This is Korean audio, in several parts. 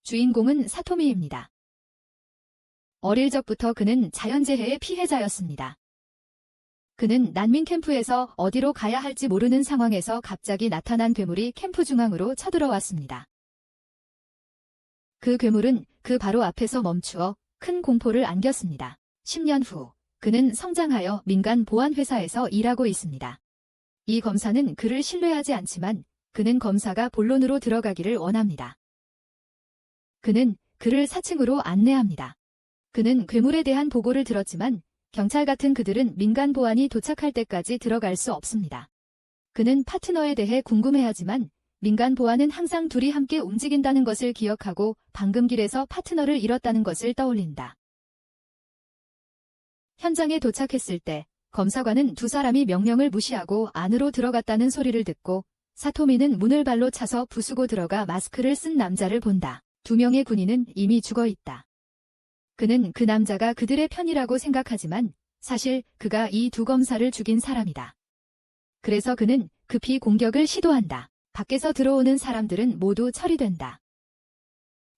주인공은 사토미입니다. 어릴 적부터 그는 자연재해의 피해자였습니다. 그는 난민 캠프에서 어디로 가야 할지 모르는 상황에서 갑자기 나타난 괴물이 캠프 중앙으로 쳐들어왔습니다. 그 괴물은 그 바로 앞에서 멈추어 큰 공포를 안겼습니다. 10년 후 그는 성장하여 민간 보안회사에서 일하고 있습니다. 이 검사는 그를 신뢰하지 않지만 그는 검사가 본론으로 들어가기를 원합니다. 그는 그를 4층으로 안내합니다. 그는 괴물에 대한 보고를 들었지만 경찰 같은 그들은 민간 보안이 도착할 때까지 들어갈 수 없습니다. 그는 파트너에 대해 궁금해하지만 민간 보안은 항상 둘이 함께 움직인다는 것을 기억하고 방금 길에서 파트너를 잃었다는 것을 떠올린다. 현장에 도착했을 때 검사관은 두 사람이 명령을 무시하고 안으로 들어갔다는 소리를 듣고 사토미는 문을 발로 차서 부수고 들어가 마스크를 쓴 남자를 본다. 2명의 군인은 이미 죽어 있다. 그는 그 남자가 그들의 편이라고 생각하지만 사실 그가 이 두 검사를 죽인 사람이다. 그래서 그는 급히 공격을 시도한다. 밖에서 들어오는 사람들은 모두 처리된다.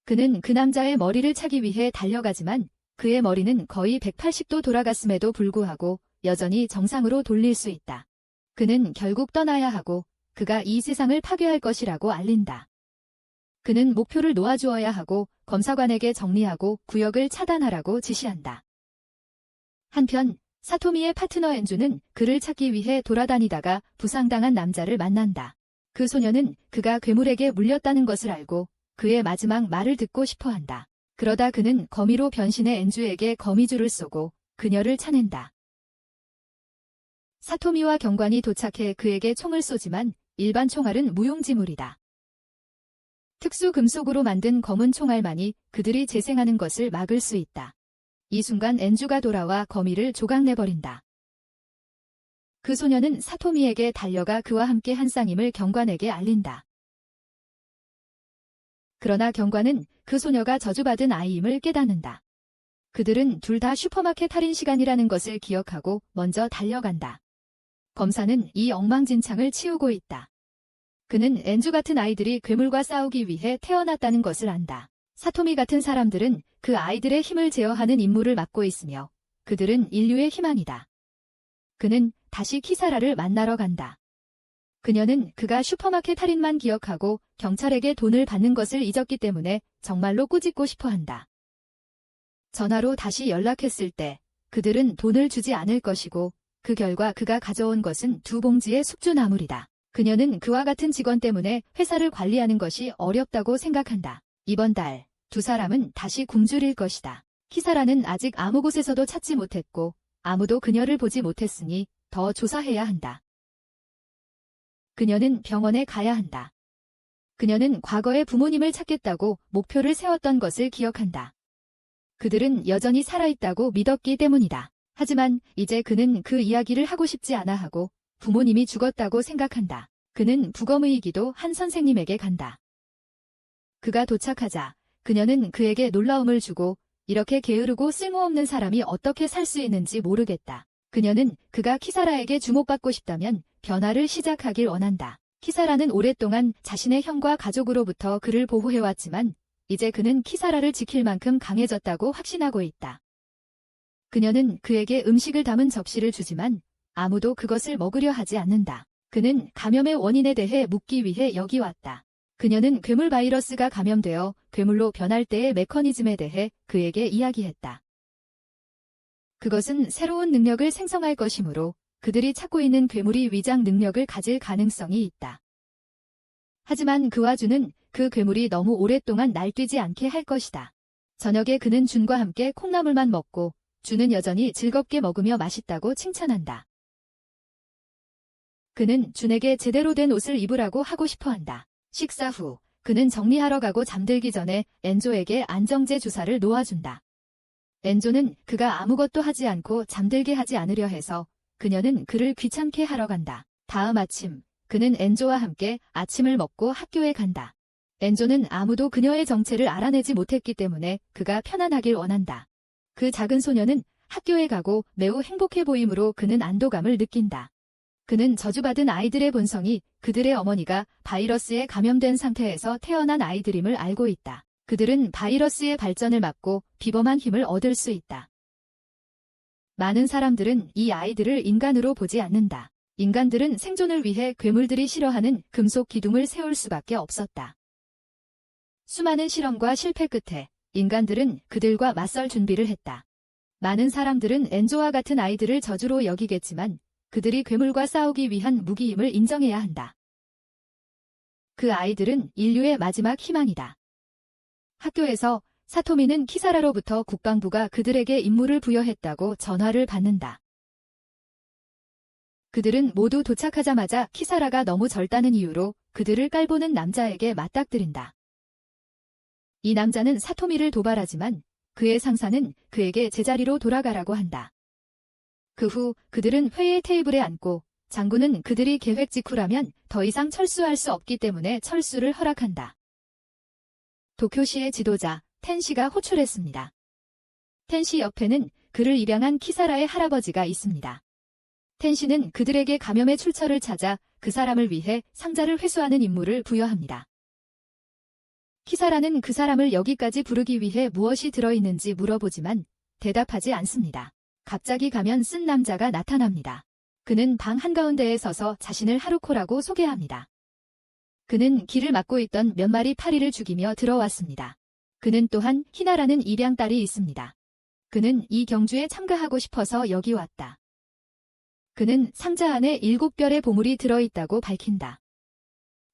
그는 그 남자의 머리를 차기 위해 달려가지만 그의 머리는 거의 180도 돌아갔음에도 불구하고 여전히 정상으로 돌릴 수 있다. 그는 결국 떠나야 하고 그가 이 세상을 파괴할 것이라고 알린다. 그는 목표를 놓아주어야 하고 검사관에게 정리하고 구역을 차단하라고 지시한다. 한편 사토미의 파트너 엔주는 그를 찾기 위해 돌아다니다가 부상당한 남자를 만난다. 그 소녀는 그가 괴물에게 물렸다는 것을 알고 그의 마지막 말을 듣고 싶어한다. 그러다 그는 거미로 변신해 엔주에게 거미줄을 쏘고 그녀를 차낸다. 사토미와 경관이 도착해 그에게 총을 쏘지만 일반 총알은 무용지물이다. 특수 금속으로 만든 검은 총알만이 그들이 재생하는 것을 막을 수 있다. 이 순간 엔주가 돌아와 거미를 조각내버린다. 그 소녀는 사토미에게 달려가 그와 함께 한 쌍임을 경관에게 알린다. 그러나 경관은 그 소녀가 저주받은 아이임을 깨닫는다. 그들은 둘 다 슈퍼마켓 할인 시간이라는 것을 기억하고 먼저 달려간다. 검사는 이 엉망진창을 치우고 있다. 그는 엔주 같은 아이들이 괴물과 싸우기 위해 태어났다는 것을 안다. 사토미 같은 사람들은 그 아이들의 힘을 제어하는 임무를 맡고 있으며 그들은 인류의 희망이다. 그는 다시 키사라를 만나러 간다. 그녀는 그가 슈퍼마켓 할인만 기억하고 경찰에게 돈을 받는 것을 잊었기 때문에 정말로 꾸짖고 싶어한다. 전화로 다시 연락했을 때 그들은 돈을 주지 않을 것이고 그 결과 그가 가져온 것은 2봉지의 숙주나물이다. 그녀는 그와 같은 직원 때문에 회사를 관리하는 것이 어렵다고 생각한다. 이번 달 두 사람은 다시 굶주릴 것이다. 키사라는 아직 아무 곳에서도 찾지 못했고 아무도 그녀를 보지 못했으니 더 조사해야 한다. 그녀는 병원에 가야 한다. 그녀는 과거에 부모님을 찾겠다고 목표를 세웠던 것을 기억한다. 그들은 여전히 살아있다고 믿었기 때문이다. 하지만 이제 그는 그 이야기를 하고 싶지 않아 하고 부모님이 죽었다고 생각한다. 그는 부검의이기도 한 선생님에게 간다. 그가 도착하자 그녀는 그에게 놀라움을 주고 이렇게 게으르고 쓸모없는 사람이 어떻게 살 수 있는지 모르겠다. 그녀는 그가 키사라에게 주목받고 싶다면 변화를 시작하길 원한다. 키사라는 오랫동안 자신의 형과 가족으로부터 그를 보호해왔지만 이제 그는 키사라를 지킬 만큼 강해졌다고 확신하고 있다. 그녀는 그에게 음식을 담은 접시를 주지만 아무도 그것을 먹으려 하지 않는다. 그는 감염의 원인에 대해 묻기 위해 여기 왔다. 그녀는 괴물 바이러스가 감염되어 괴물로 변할 때의 메커니즘에 대해 그에게 이야기했다. 그것은 새로운 능력을 생성할 것이므로 그들이 찾고 있는 괴물이 위장 능력을 가질 가능성이 있다. 하지만 그와 주는 그 괴물이 너무 오랫동안 날뛰지 않게 할 것이다. 저녁에 그는 준과 함께 콩나물만 먹고 주는 여전히 즐겁게 먹으며 맛있다고 칭찬한다. 그는 준에게 제대로 된 옷을 입으라고 하고 싶어한다. 식사 후 그는 정리하러 가고 잠들기 전에 엔조에게 안정제 주사를 놓아준다. 엔조는 그가 아무것도 하지 않고 잠들게 하지 않으려 해서 그녀는 그를 귀찮게 하러 간다. 다음 아침 그는 엔조와 함께 아침을 먹고 학교에 간다. 엔조는 아무도 그녀의 정체를 알아내지 못했기 때문에 그가 편안하길 원한다. 그 작은 소녀는 학교에 가고 매우 행복해 보이므로 그는 안도감을 느낀다. 그는 저주받은 아이들의 본성이 그들의 어머니가 바이러스에 감염된 상태에서 태어난 아이들임을 알고 있다. 그들은 바이러스의 발전을 막고 비범한 힘을 얻을 수 있다. 많은 사람들은 이 아이들을 인간으로 보지 않는다. 인간들은 생존을 위해 괴물들이 싫어하는 금속 기둥을 세울 수밖에 없었다. 수많은 실험과 실패 끝에 인간들은 그들과 맞설 준비를 했다. 많은 사람들은 엔조와 같은 아이들을 저주로 여기겠지만 그들이 괴물과 싸우기 위한 무기임을 인정해야 한다. 그 아이들은 인류의 마지막 희망이다. 학교에서 사토미는 키사라로부터 국방부가 그들에게 임무를 부여했다고 전화를 받는다. 그들은 모두 도착하자마자 키사라가 너무 젊다는 이유로 그들을 깔보는 남자에게 맞닥뜨린다. 이 남자는 사토미를 도발하지만 그의 상사는 그에게 제자리로 돌아가라고 한다. 그 후 그들은 회의 테이블에 앉고 장군은 그들이 계획 직후라면 더 이상 철수할 수 없기 때문에 철수를 허락한다. 도쿄시의 지도자 텐시가 호출했습니다. 텐시 옆에는 그를 입양한 키사라의 할아버지가 있습니다. 텐시는 그들에게 감염의 출처를 찾아 그 사람을 위해 상자를 회수하는 임무를 부여합니다. 키사라는 그 사람을 여기까지 부르기 위해 무엇이 들어있는지 물어보지만 대답하지 않습니다. 갑자기 가면 쓴 남자가 나타납니다. 그는 방 한가운데에 서서 자신을 하루코라고 소개합니다. 그는 길을 막고 있던 몇 마리 파리를 죽이며 들어왔습니다. 그는 또한 히나라는 입양딸이 있습니다. 그는 이 경주에 참가하고 싶어서 여기 왔다. 그는 상자 안에 7별의 보물이 들어있다고 밝힌다.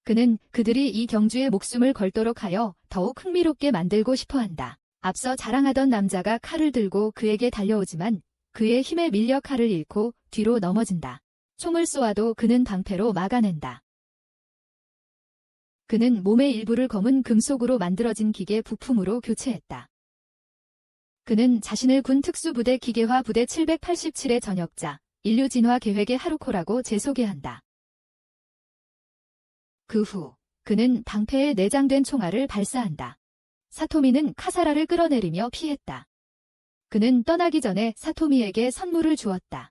그는 그들이 이 경주에 목숨을 걸도록 하여 더욱 흥미롭게 만들고 싶어한다. 앞서 자랑하던 남자가 칼을 들고 그에게 달려오지만 그의 힘에 밀려 칼을 잃고 뒤로 넘어진다. 총을 쏘아도 그는 방패로 막아낸다. 그는 몸의 일부를 검은 금속으로 만들어진 기계 부품으로 교체했다. 그는 자신을 군 특수부대 기계화 부대 787의 전역자, 인류 진화 계획의 하루코라고 재소개한다. 그 후 그는 방패에 내장된 총알을 발사한다. 사토미는 카사라를 끌어내리며 피했다. 그는 떠나기 전에 사토미에게 선물을 주었다.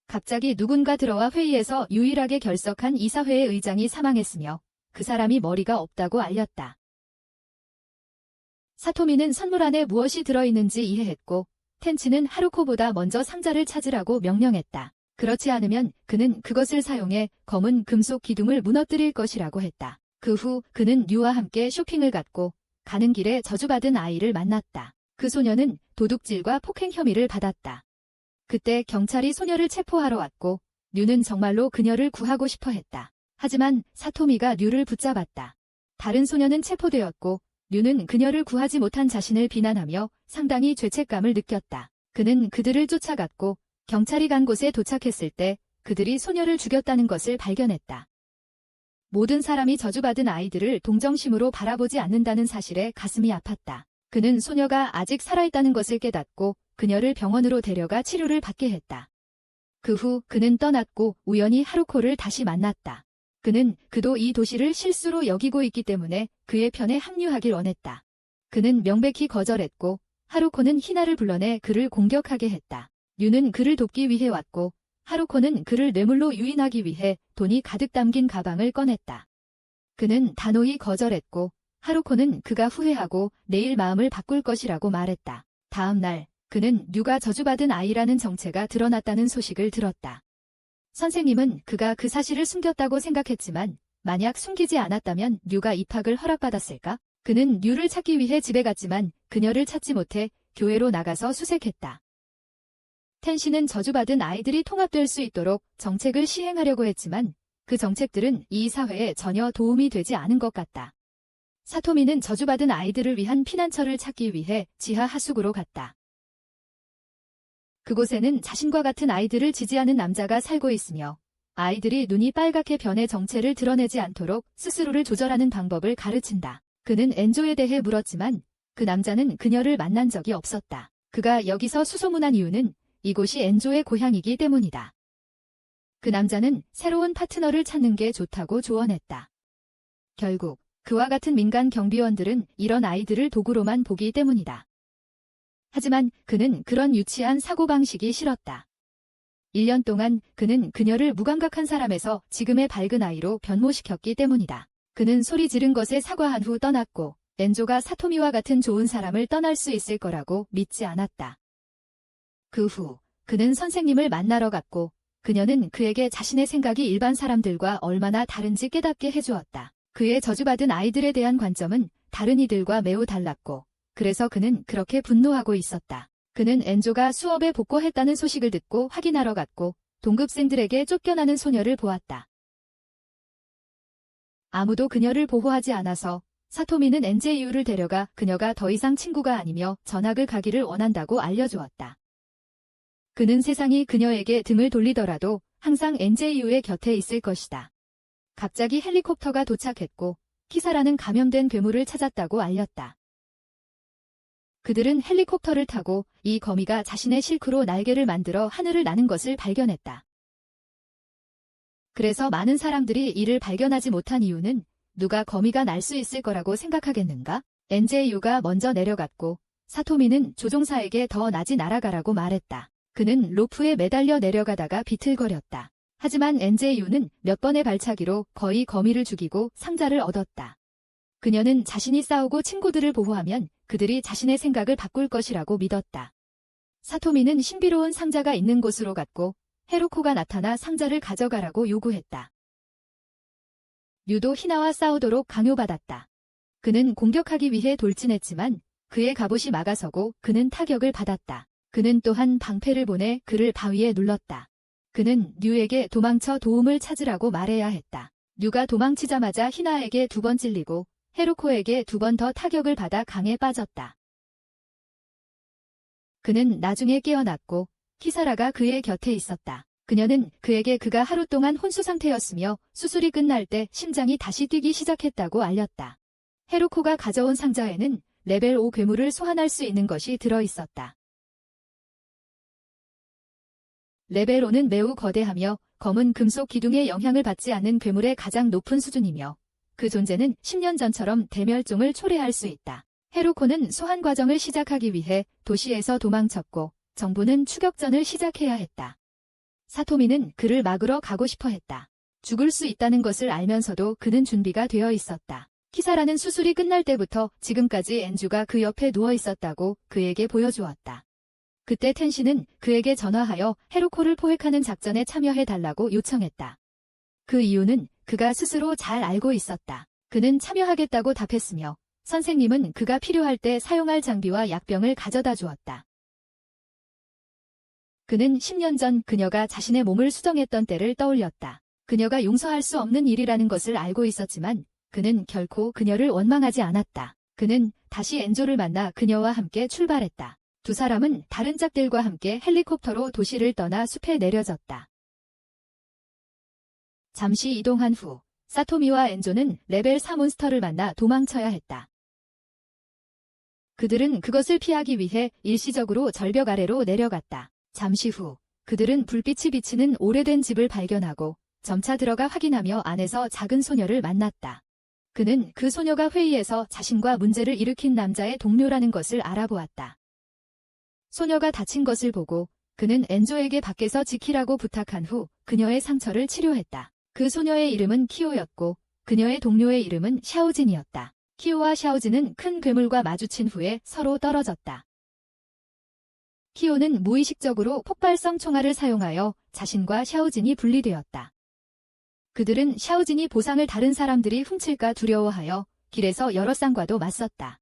갑자기 누군가 들어와 회의에서 유일하게 결석한 이사회의 의장이 사망했으며 그 사람이 머리가 없다고 알렸다. 사토미는 선물 안에 무엇이 들어있는지 이해했고 텐치는 하루코보다 먼저 상자를 찾으라고 명령했다. 그렇지 않으면 그는 그것을 사용해 검은 금속 기둥을 무너뜨릴 것이라고 했다. 그 후 그는 류와 함께 쇼핑을 갔고 가는 길에 저주받은 아이를 만났다. 그 소녀는 도둑질과 폭행 혐의를 받았다. 그때 경찰이 소녀를 체포하러 왔고 류는 정말로 그녀를 구하고 싶어 했다. 하지만 사토미가 류를 붙잡았다. 다른 소녀는 체포되었고 류는 그녀를 구하지 못한 자신을 비난하며 상당히 죄책감을 느꼈다. 그는 그들을 쫓아갔고 경찰이 간 곳에 도착했을 때 그들이 소녀를 죽였다는 것을 발견했다. 모든 사람이 저주받은 아이들을 동정심으로 바라보지 않는다는 사실에 가슴이 아팠다. 그는 소녀가 아직 살아있다는 것을 깨닫고 그녀를 병원으로 데려가 치료를 받게 했다. 그 후 그는 떠났고 우연히 하루코를 다시 만났다. 그는 그도 이 도시를 실수로 여기고 있기 때문에 그의 편에 합류하길 원했다. 그는 명백히 거절했고 하루코는 히나를 불러내 그를 공격하게 했다. 류는 그를 돕기 위해 왔고 하루코는 그를 뇌물로 유인하기 위해 돈이 가득 담긴 가방을 꺼냈다. 그는 단호히 거절했고 하루코는 그가 후회하고 내일 마음을 바꿀 것이라고 말했다. 다음 날 그는 류가 저주받은 아이라는 정체가 드러났다는 소식을 들었다. 선생님은 그가 그 사실을 숨겼다고 생각했지만 만약 숨기지 않았다면 류가 입학을 허락받았을까? 그는 류를 찾기 위해 집에 갔지만 그녀를 찾지 못해 교회로 나가서 수색했다. 텐시는 저주받은 아이들이 통합될 수 있도록 정책을 시행하려고 했지만 그 정책들은 이 사회에 전혀 도움이 되지 않은 것 같다. 사토미는 저주받은 아이들을 위한 피난처를 찾기 위해 지하 하수구로 갔다. 그곳에는 자신과 같은 아이들을 지지하는 남자가 살고 있으며 아이들이 눈이 빨갛게 변해 정체를 드러내지 않도록 스스로를 조절하는 방법을 가르친다. 그는 엔조에 대해 물었지만 그 남자는 그녀를 만난 적이 없었다. 그가 여기서 수소문한 이유는 이곳이 엔조의 고향이기 때문이다. 그 남자는 새로운 파트너를 찾는 게 좋다고 조언했다. 결국 그와 같은 민간 경비원들은 이런 아이들을 도구로만 보기 때문이다. 하지만 그는 그런 유치한 사고방식이 싫었다. 1년 동안 그는 그녀를 무감각한 사람에서 지금의 밝은 아이로 변모시켰기 때문이다. 그는 소리 지른 것에 사과한 후 떠났고 엔조가 사토미와 같은 좋은 사람을 떠날 수 있을 거라고 믿지 않았다. 그 후 그는 선생님을 만나러 갔고 그녀는 그에게 자신의 생각이 일반 사람들과 얼마나 다른지 깨닫게 해주었다. 그의 저주받은 아이들에 대한 관점은 다른 이들과 매우 달랐고 그래서 그는 그렇게 분노하고 있었다. 그는 엔조가 수업에 복고했다는 소식을 듣고 확인하러 갔고 동급생들에게 쫓겨나는 소녀를 보았다. 아무도 그녀를 보호하지 않아서 사토미는 엔제이유를 데려가 그녀가 더 이상 친구가 아니며 전학을 가기를 원한다고 알려주었다. 그는 세상이 그녀에게 등을 돌리더라도 항상 엔제이유의 곁에 있을 것이다. 갑자기 헬리콥터가 도착했고 키사라는 감염된 괴물을 찾았다고 알렸다. 그들은 헬리콥터를 타고 이 거미가 자신의 실크로 날개를 만들어 하늘을 나는 것을 발견했다. 그래서 많은 사람들이 이를 발견하지 못한 이유는 누가 거미가 날 수 있을 거라고 생각하겠는가? 엔제이유가 먼저 내려갔고 사토미는 조종사에게 더 낮이 날아가라고 말했다. 그는 로프에 매달려 내려가다가 비틀거렸다. 하지만 엔제이유는 몇 번의 발차기로 거의 거미를 죽이고 상자를 얻었다. 그녀는 자신이 싸우고 친구들을 보호하면 그들이 자신의 생각을 바꿀 것이라고 믿었다. 사토미는 신비로운 상자가 있는 곳으로 갔고 헤로코가 나타나 상자를 가져가라고 요구했다. 류도 히나와 싸우도록 강요받았다. 그는 공격하기 위해 돌진했지만 그의 갑옷이 막아서고 그는 타격을 받았다. 그는 또한 방패를 보내 그를 바위에 눌렀다. 그는 류에게 도망쳐 도움을 찾으라고 말해야 했다. 류가 도망치자마자 히나에게 2번 찔리고 헤로코에게 2번 더 타격을 받아 강에 빠졌다. 그는 나중에 깨어났고 키사라가 그의 곁에 있었다. 그녀는 그에게 그가 하루 동안 혼수 상태였으며 수술이 끝날 때 심장이 다시 뛰기 시작했다고 알렸다. 헤로코가 가져온 상자에는 레벨 5 괴물을 소환할 수 있는 것이 들어있었다. 레벨 5는 매우 거대하며 검은 금속 기둥의 영향을 받지 않는 괴물의 가장 높은 수준이며 그 존재는 10년 전처럼 대멸종을 초래할 수 있다. 헤로코는 소환 과정을 시작하기 위해 도시에서 도망쳤고 정부는 추격전을 시작해야 했다. 사토미는 그를 막으러 가고 싶어 했다. 죽을 수 있다는 것을 알면서도 그는 준비가 되어 있었다. 키사라는 수술이 끝날 때부터 지금까지 엔주가 그 옆에 누워 있었다고 그에게 보여주었다. 그때 텐시는 그에게 전화하여 헤로코를 포획하는 작전에 참여해달라고 요청했다. 그 이유는 그가 스스로 잘 알고 있었다. 그는 참여하겠다고 답했으며 선생님은 그가 필요할 때 사용할 장비와 약병을 가져다 주었다. 그는 10년 전 그녀가 자신의 몸을 수정했던 때를 떠올렸다. 그녀가 용서할 수 없는 일이라는 것을 알고 있었지만 그는 결코 그녀를 원망하지 않았다. 그는 다시 엔조를 만나 그녀와 함께 출발했다. 두 사람은 다른 짝들과 함께 헬리콥터로 도시를 떠나 숲에 내려졌다. 잠시 이동한 후 사토미와 엔조는 레벨 4 몬스터를 만나 도망쳐야 했다. 그들은 그것을 피하기 위해 일시적으로 절벽 아래로 내려갔다. 잠시 후 그들은 불빛이 비치는 오래된 집을 발견하고 점차 들어가 확인하며 안에서 작은 소녀를 만났다. 그는 그 소녀가 회의에서 자신과 문제를 일으킨 남자의 동료라는 것을 알아보았다. 소녀가 다친 것을 보고 그는 엔조에게 밖에서 지키라고 부탁한 후 그녀의 상처를 치료했다. 그 소녀의 이름은 키오였고 그녀의 동료의 이름은 샤오진이었다. 키오와 샤오진은 큰 괴물과 마주친 후에 서로 떨어졌다. 키오는 무의식적으로 폭발성 총알을 사용하여 자신과 샤오진이 분리되었다. 그들은 샤오진이 보상을 다른 사람들이 훔칠까 두려워하여 길에서 여러 쌍과도 맞섰다.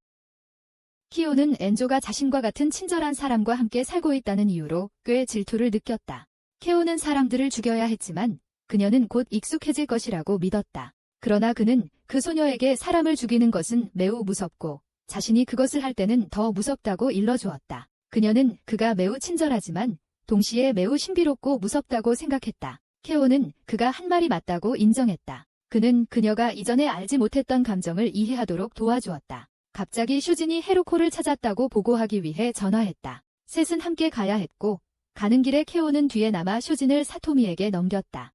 키오는 엔조가 자신과 같은 친절한 사람과 함께 살고 있다는 이유로 꽤 질투를 느꼈다. 키오는 사람들을 죽여야 했지만 그녀는 곧 익숙해질 것이라고 믿었다. 그러나 그는 그 소녀에게 사람을 죽이는 것은 매우 무섭고 자신이 그것을 할 때는 더 무섭다고 일러주었다. 그녀는 그가 매우 친절하지만 동시에 매우 신비롭고 무섭다고 생각했다. 케오는 그가 한 말이 맞다고 인정했다. 그는 그녀가 이전에 알지 못했던 감정을 이해하도록 도와주었다. 갑자기 슈진이 헤로코를 찾았다고 보고하기 위해 전화했다. 셋은 함께 가야 했고 가는 길에 케오는 뒤에 남아 슈진을 사토미에게 넘겼다.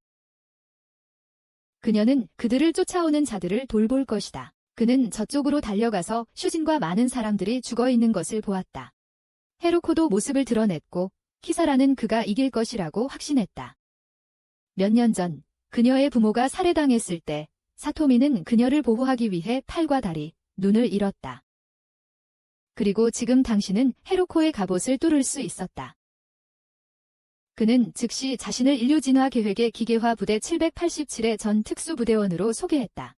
그녀는 그들을 쫓아오는 자들을 돌볼 것이다. 그는 저쪽으로 달려가서 슈진과 많은 사람들이 죽어있는 것을 보았다. 헤로코도 모습을 드러냈고 키사라는 그가 이길 것이라고 확신했다. 몇 년 전 그녀의 부모가 살해당했을 때 사토미는 그녀를 보호하기 위해 팔과 다리, 눈을 잃었다. 그리고 지금 당신은 헤로코의 갑옷을 뚫을 수 있었다. 그는 즉시 자신을 인류 진화 계획의 기계화 부대 787의 전 특수부대원으로 소개했다.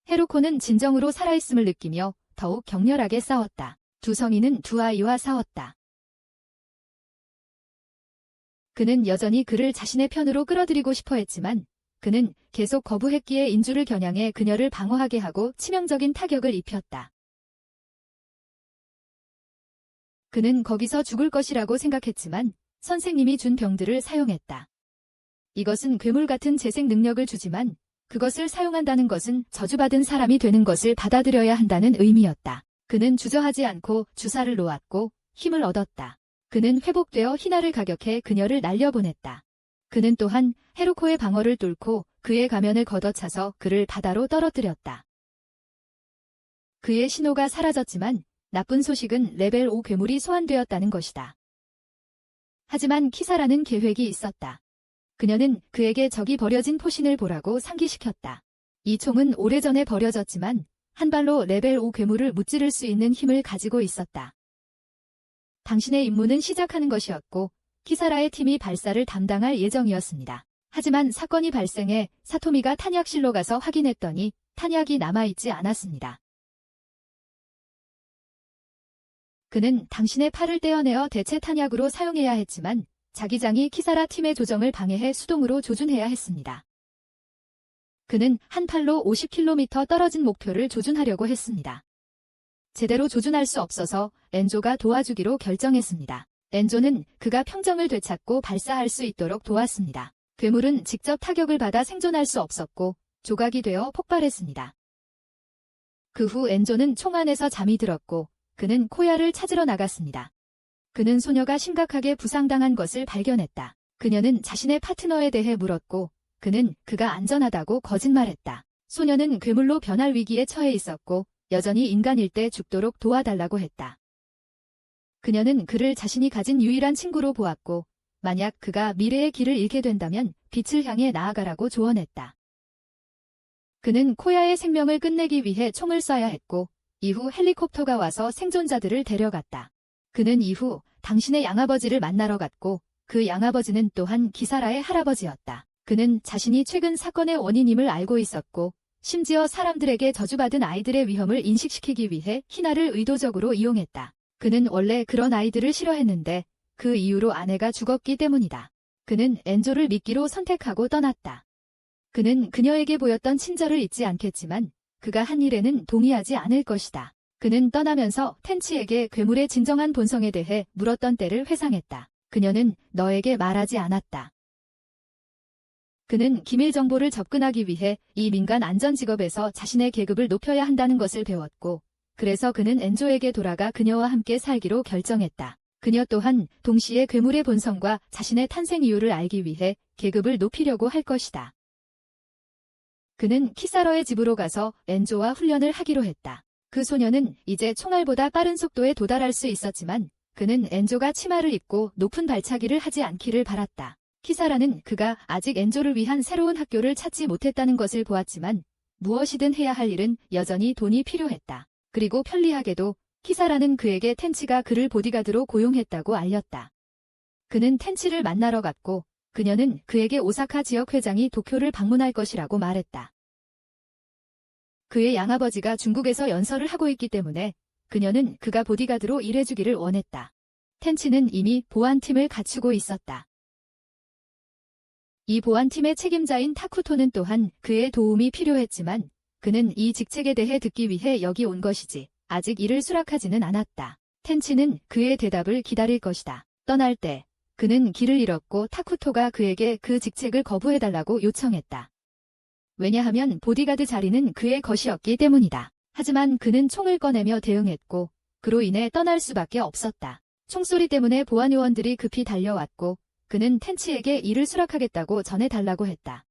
헤로코는 진정으로 살아있음을 느끼며 더욱 격렬하게 싸웠다. 두 성인은 두 아이와 싸웠다. 그는 여전히 그를 자신의 편으로 끌어들이고 싶어 했지만 그는 계속 거부했기에 인주를 겨냥해 그녀를 방어하게 하고 치명적인 타격을 입혔다. 그는 거기서 죽을 것이라고 생각했지만 선생님이 준 병들을 사용했다. 이것은 괴물 같은 재생 능력을 주지만 그것을 사용한다는 것은 저주받은 사람이 되는 것을 받아들여야 한다는 의미였다. 그는 주저하지 않고 주사를 놓았고 힘을 얻었다. 그는 회복되어 희나를 가격해 그녀를 날려보냈다. 그는 또한 헤로코의 방어를 뚫고 그의 가면을 걷어차서 그를 바다로 떨어뜨렸다. 그의 신호가 사라졌지만 나쁜 소식은 레벨 5 괴물이 소환되었다는 것이다. 하지만 키사라는 계획이 있었다. 그녀는 그에게 저기 버려진 포신을 보라고 상기시켰다. 이 총은 오래전에 버려졌지만 한 발로 레벨 5 괴물을 무찌를 수 있는 힘을 가지고 있었다. 당신의 임무는 시작하는 것이었고 키사라의 팀이 발사를 담당할 예정이었습니다. 하지만 사건이 발생해 사토미가 탄약실로 가서 확인했더니 탄약이 남아있지 않았습니다. 그는 당신의 팔을 떼어내어 대체 탄약으로 사용해야 했지만 자기장이 키사라 팀의 조정을 방해해 수동으로 조준해야 했습니다. 그는 한 팔로 50km 떨어진 목표를 조준하려고 했습니다. 제대로 조준할 수 없어서 엔조가 도와주기로 결정했습니다. 엔조는 그가 평정을 되찾고 발사할 수 있도록 도왔습니다. 괴물은 직접 타격을 받아 생존할 수 없었고 조각이 되어 폭발했습니다. 그 후 엔조는 총 안에서 잠이 들었고 그는 코야를 찾으러 나갔습니다. 그는 소녀가 심각하게 부상당한 것을 발견했다. 그녀는 자신의 파트너에 대해 물었고 그는 그가 안전하다고 거짓말했다. 소녀는 괴물로 변할 위기에 처해 있었고 여전히 인간일 때 죽도록 도와달라고 했다. 그녀는 그를 자신이 가진 유일한 친구로 보았고 만약 그가 미래의 길을 잃게 된다면 빛을 향해 나아가라고 조언했다. 그는 코야의 생명을 끝내기 위해 총을 쏴야 했고 이후 헬리콥터가 와서 생존자들을 데려갔다. 그는 이후 당신의 양아버지를 만나러 갔고 그 양아버지는 또한 기사라의 할아버지였다. 그는 자신이 최근 사건의 원인임을 알고 있었고 심지어 사람들에게 저주받은 아이들의 위험을 인식시키기 위해 희나를 의도적으로 이용했다. 그는 원래 그런 아이들을 싫어했는데 그 이후로 아내가 죽었기 때문이다. 그는 엔조를 미끼로 선택하고 떠났다. 그는 그녀에게 보였던 친절을 잊지 않겠지만 그가 한 일에는 동의하지 않을 것이다. 그는 떠나면서 텐치에게 괴물의 진정한 본성에 대해 물었던 때를 회상했다. 그녀는 너에게 말하지 않았다. 그는 기밀 정보를 접근하기 위해 이 민간 안전직업에서 자신의 계급을 높여야 한다는 것을 배웠고 그래서 그는 엔조에게 돌아가 그녀와 함께 살기로 결정했다. 그녀 또한 동시에 괴물의 본성과 자신의 탄생 이유를 알기 위해 계급을 높이려고 할 것이다. 그는 키사러의 집으로 가서 엔조와 훈련을 하기로 했다. 그 소녀는 이제 총알보다 빠른 속도에 도달할 수 있었지만 그는 엔조가 치마를 입고 높은 발차기를 하지 않기를 바랐다. 키사라는 그가 아직 엔조를 위한 새로운 학교를 찾지 못했다는 것을 보았지만 무엇이든 해야 할 일은 여전히 돈이 필요했다. 그리고 편리하게도 키사라는 그에게 텐치가 그를 보디가드로 고용했다고 알렸다. 그는 텐치를 만나러 갔고 그녀는 그에게 오사카 지역 회장이 도쿄를 방문할 것이라고 말했다. 그의 양아버지가 중국에서 연설을 하고 있기 때문에 그녀는 그가 보디가드로 일해주기를 원했다. 텐치는 이미 보안팀을 갖추고 있었다. 이 보안팀의 책임자인 타쿠토는 또한 그의 도움이 필요했지만 그는 이 직책에 대해 듣기 위해 여기 온 것이지 아직 이를 수락하지는 않았다. 텐치는 그의 대답을 기다릴 것이다. 떠날 때 그는 길을 잃었고 타쿠토가 그에게 그 직책을 거부해달라고 요청했다. 왜냐하면 보디가드 자리는 그의 것이었기 때문이다. 하지만 그는 총을 꺼내며 대응했고 그로 인해 떠날 수밖에 없었다. 총소리 때문에 보안요원들이 급히 달려왔고 그는 텐치에게 이를 수락하겠다고 전해달라고 했다.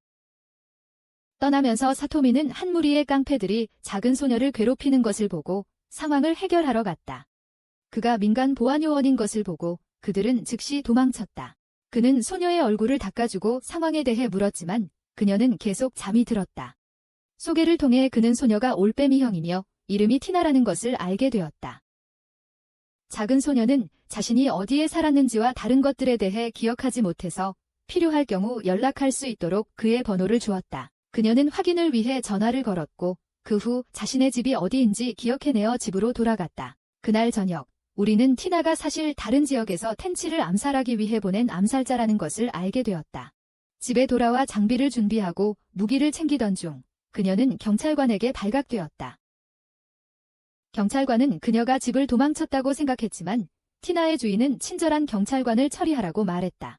떠나면서 사토미는 한 무리의 깡패들이 작은 소녀를 괴롭히는 것을 보고 상황을 해결하러 갔다. 그가 민간 보안요원인 것을 보고 그들은 즉시 도망쳤다. 그는 소녀의 얼굴을 닦아주고 상황에 대해 물었지만 그녀는 계속 잠이 들었다. 소개를 통해 그는 소녀가 올빼미 형이며 이름이 티나라는 것을 알게 되었다. 작은 소녀는 자신이 어디에 살았는지와 다른 것들에 대해 기억하지 못해서 필요할 경우 연락할 수 있도록 그의 번호를 주었다. 그녀는 확인을 위해 전화를 걸었고 그 후 자신의 집이 어디인지 기억해내어 집으로 돌아갔다. 그날 저녁, 우리는 티나가 사실 다른 지역에서 텐치를 암살하기 위해 보낸 암살자라는 것을 알게 되었다. 집에 돌아와 장비를 준비하고 무기를 챙기던 중 그녀는 경찰관에게 발각되었다. 경찰관은 그녀가 집을 도망쳤다고 생각했지만 티나의 주인은 친절한 경찰관을 처리하라고 말했다.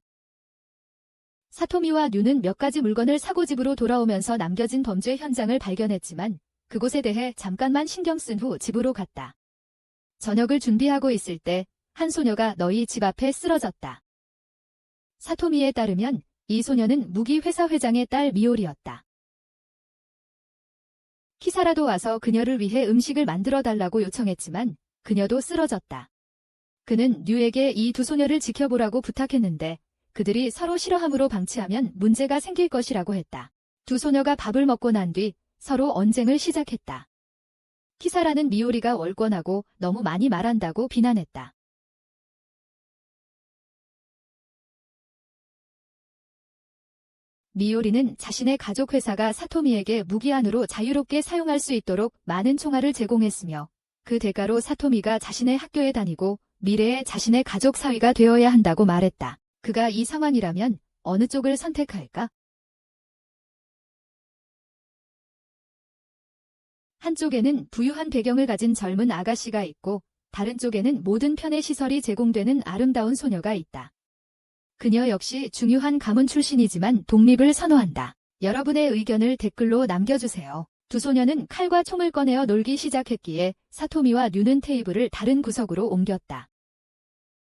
사토미와 류는 몇 가지 물건을 사고 집으로 돌아오면서 남겨진 범죄 현장을 발견했지만 그곳에 대해 잠깐만 신경 쓴 후 집으로 갔다. 저녁을 준비하고 있을 때 한 소녀가 너희 집 앞에 쓰러졌다. 사토미에 따르면 이 소녀는 무기회사 회장의 딸 미오리였다. 키사라도 와서 그녀를 위해 음식을 만들어 달라고 요청했지만 그녀도 쓰러졌다. 그는 류에게 이 두 소녀를 지켜보라고 부탁했는데 그들이 서로 싫어함으로 방치하면 문제가 생길 것이라고 했다. 두 소녀가 밥을 먹고 난 뒤 서로 언쟁을 시작했다. 키사라는 미오리가 월권하고 너무 많이 말한다고 비난했다. 미오리는 자신의 가족 회사가 사토미에게 무기한으로 자유롭게 사용할 수 있도록 많은 총알을 제공했으며 그 대가로 사토미가 자신의 학교에 다니고 미래에 자신의 가족 사위가 되어야 한다고 말했다. 그가 이 상황이라면 어느 쪽을 선택할까? 한쪽에는 부유한 배경을 가진 젊은 아가씨가 있고 다른 쪽에는 모든 편의 시설이 제공되는 아름다운 소녀가 있다. 그녀 역시 중요한 가문 출신이지만 독립을 선호한다. 여러분의 의견을 댓글로 남겨주세요. 두 소녀는 칼과 총을 꺼내어 놀기 시작했기에 사토미와 류는 테이블을 다른 구석으로 옮겼다.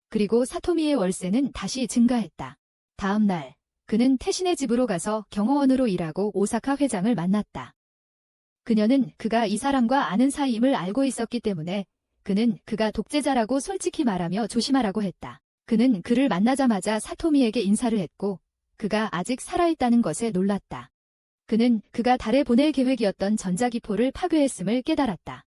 그리고 사토미의 월세는 다시 증가했다. 다음 날, 그는 태신의 집으로 가서 경호원으로 일하고 오사카 회장을 만났다. 그녀는 그가 이 사람과 아는 사이임을 알고 있었기 때문에 그는 그가 독재자라고 솔직히 말하며 조심하라고 했다. 그는 그를 만나자마자 사토미에게 인사를 했고 그가 아직 살아있다는 것에 놀랐다. 그는 그가 달에 보낼 계획이었던 전자기포를 파괴했음을 깨달았다.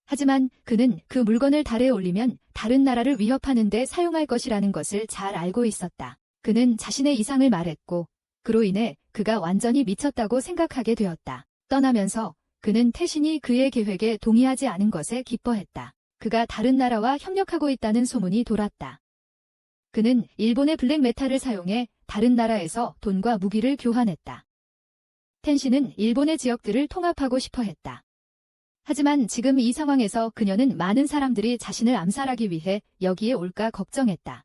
하지만 그는 그 물건을 달에 올리면 다른 나라를 위협하는 데 사용할 것이라는 것을 잘 알고 있었다. 그는 자신의 이상을 말했고 그로 인해 그가 완전히 미쳤다고 생각하게 되었다. 떠나면서 그는 태신이 그의 계획에 동의하지 않은 것에 기뻐했다. 그가 다른 나라와 협력하고 있다는 소문이 돌았다. 그는 일본의 블랙메탈을 사용해 다른 나라에서 돈과 무기를 교환했다. 텐신은 일본의 지역들을 통합하고 싶어 했다. 하지만 지금 이 상황에서 그녀는 많은 사람들이 자신을 암살하기 위해 여기에 올까 걱정했다.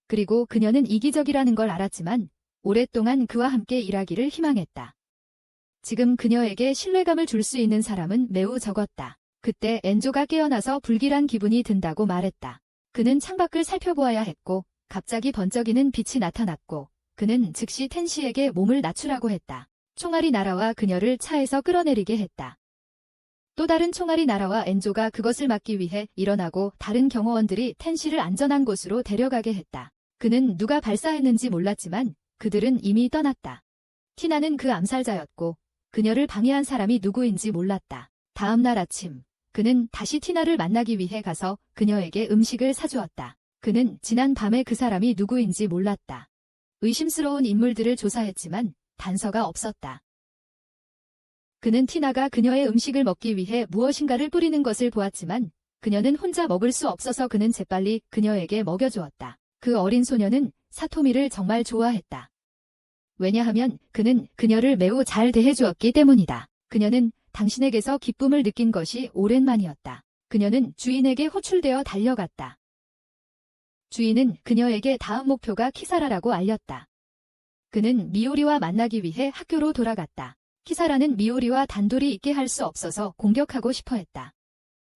그리고 그녀는 이기적이라는 걸 알았지만 오랫동안 그와 함께 일하기를 희망했다. 지금 그녀에게 신뢰감을 줄 수 있는 사람은 매우 적었다. 그때 엔조가 깨어나서 불길한 기분이 든다고 말했다. 그는 창밖을 살펴보아야 했고 갑자기 번쩍이는 빛이 나타났고 그는 즉시 텐시에게 몸을 낮추라고 했다. 총알이 날아와 그녀를 차에서 끌어내리게 했다. 또 다른 총알이 날아와 엔조가 그것을 막기 위해 일어나고 다른 경호원들이 텐시를 안전한 곳으로 데려가게 했다. 그는 누가 발사했는지 몰랐지만 그들은 이미 떠났다. 티나는 그 암살자였고 그녀를 방해한 사람이 누구인지 몰랐다. 다음 날 아침, 그는 다시 티나를 만나기 위해 가서 그녀에게 음식을 사주었다. 그는 지난 밤에 그 사람이 누구인지 몰랐다. 의심스러운 인물들을 조사했지만 단서가 없었다. 그는 티나가 그녀의 음식을 먹기 위해 무엇인가를 뿌리는 것을 보았지만 그녀는 혼자 먹을 수 없어서 그는 재빨리 그녀에게 먹여주었다. 그 어린 소녀는 사토미를 정말 좋아했다. 왜냐하면 그는 그녀를 매우 잘 대해주었기 때문이다. 그녀는 당신에게서 기쁨을 느낀 것이 오랜만이었다. 그녀는 주인에게 호출되어 달려갔다. 주인은 그녀에게 다음 목표가 키사라라고 알렸다. 그는 미오리와 만나기 위해 학교로 돌아갔다. 키사라는 미오리와 단둘이 있게 할 수 없어서 공격하고 싶어 했다.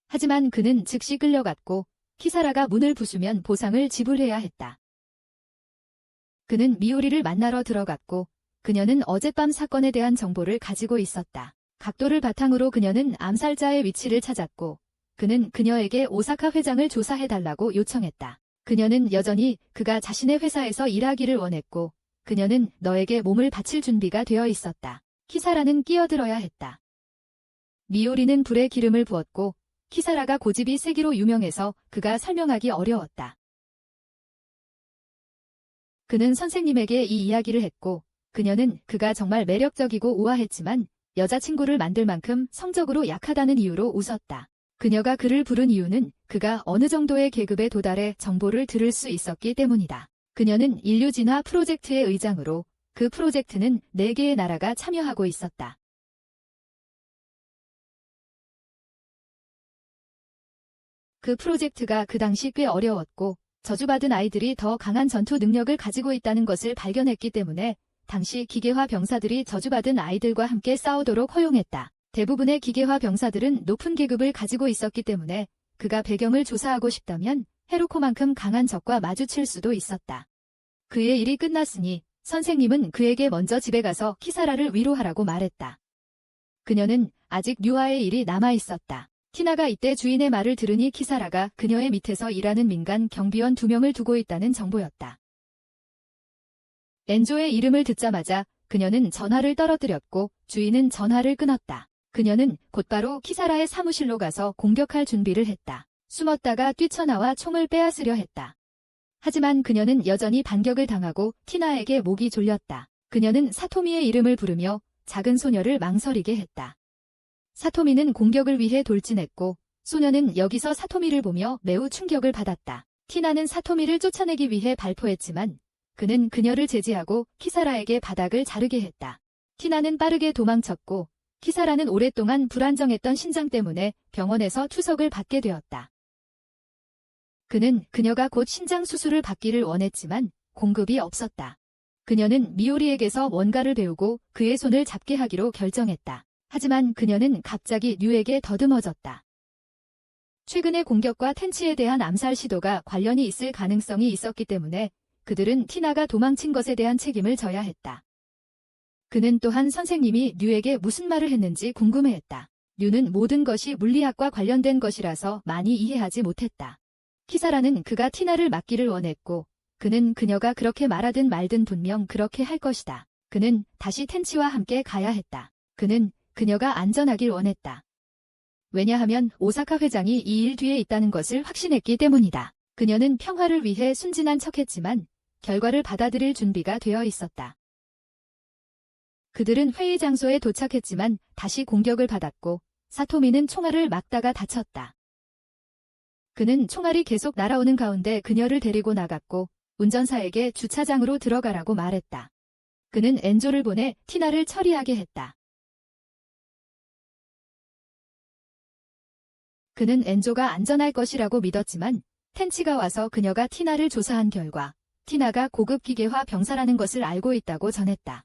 하지만 그는 즉시 끌려갔고 키사라가 문을 부수면 보상을 지불해야 했다. 그는 미오리를 만나러 들어갔고 그녀는 어젯밤 사건에 대한 정보를 가지고 있었다. 각도를 바탕으로 그녀는 암살자의 위치를 찾았고 그는 그녀에게 오사카 회장을 조사해달라고 요청했다. 그녀는 여전히 그가 자신의 회사에서 일하기를 원했고 그녀는 너에게 몸을 바칠 준비가 되어 있었다. 키사라는 끼어들어야 했다. 미오리는 불에 기름을 부었고 키사라가 고집이 세기로 유명해서 그가 설명하기 어려웠다. 그는 선생님에게 이 이야기를 했고 그녀는 그가 정말 매력적이고 우아했지만 여자친구를 만들 만큼 성적으로 약하다는 이유로 웃었다. 그녀가 그를 부른 이유는 그가 어느 정도의 계급에 도달해 정보를 들을 수 있었기 때문이다. 그녀는 인류진화 프로젝트의 의장으로 그 프로젝트는 4개의 나라가 참여하고 있었다. 그 프로젝트가 그 당시 꽤 어려웠고 저주받은 아이들이 더 강한 전투 능력을 가지고 있다는 것을 발견했기 때문에 당시 기계화 병사들이 저주받은 아이들과 함께 싸우도록 허용했다. 대부분의 기계화 병사들은 높은 계급을 가지고 있었기 때문에 그가 배경을 조사하고 싶다면 헤로코만큼 강한 적과 마주칠 수도 있었다. 그의 일이 끝났으니 선생님은 그에게 먼저 집에 가서 키사라를 위로하라고 말했다. 그녀는 아직 류아의 일이 남아있었다. 티나가 이때 주인의 말을 들으니 키사라가 그녀의 밑에서 일하는 민간 경비원 2명을 두고 있다는 정보였다. 엔조의 이름을 듣자마자 그녀는 전화를 떨어뜨렸고 주인은 전화를 끊었다. 그녀는 곧바로 키사라의 사무실로 가서 공격할 준비를 했다. 숨었다가 뛰쳐나와 총을 빼앗으려 했다. 하지만 그녀는 여전히 반격을 당하고 티나에게 목이 졸렸다. 그녀는 사토미의 이름을 부르며 작은 소녀를 망설이게 했다. 사토미는 공격을 위해 돌진했고 소녀는 여기서 사토미를 보며 매우 충격을 받았다. 티나는 사토미를 쫓아내기 위해 발포했지만 그는 그녀를 제지하고 키사라에게 바닥을 자르게 했다. 티나는 빠르게 도망쳤고 키사라는 오랫동안 불안정했던 신장 때문에 병원에서 투석을 받게 되었다. 그는 그녀가 곧 신장 수술을 받기를 원했지만 공급이 없었다. 그녀는 미오리에게서 뭔가를 배우고 그의 손을 잡게 하기로 결정했다. 하지만 그녀는 갑자기 류에게 더듬어졌다. 최근의 공격과 텐치에 대한 암살 시도가 관련이 있을 가능성이 있었기 때문에 그들은 티나가 도망친 것에 대한 책임을 져야 했다. 그는 또한 선생님이 류에게 무슨 말을 했는지 궁금해했다. 류는 모든 것이 물리학과 관련된 것이라서 많이 이해하지 못했다. 키사라는 그가 티나를 맡기를 원했고 그는 그녀가 그렇게 말하든 말든 분명 그렇게 할 것이다. 그는 다시 텐치와 함께 가야 했다. 그는 그녀가 안전하길 원했다. 왜냐하면 오사카 회장이 이 일 뒤에 있다는 것을 확신했기 때문이다. 그녀는 평화를 위해 순진한 척했지만 결과를 받아들일 준비가 되어 있었다. 그들은 회의 장소에 도착했지만 다시 공격을 받았고 사토미는 총알을 막다가 다쳤다. 그는 총알이 계속 날아오는 가운데 그녀를 데리고 나갔고 운전사에게 주차장으로 들어가라고 말했다. 그는 엔조를 보내 티나를 처리하게 했다. 그는 엔조가 안전할 것이라고 믿었지만 텐치가 와서 그녀가 티나를 조사한 결과 티나가 고급 기계화 병사라는 것을 알고 있다고 전했다.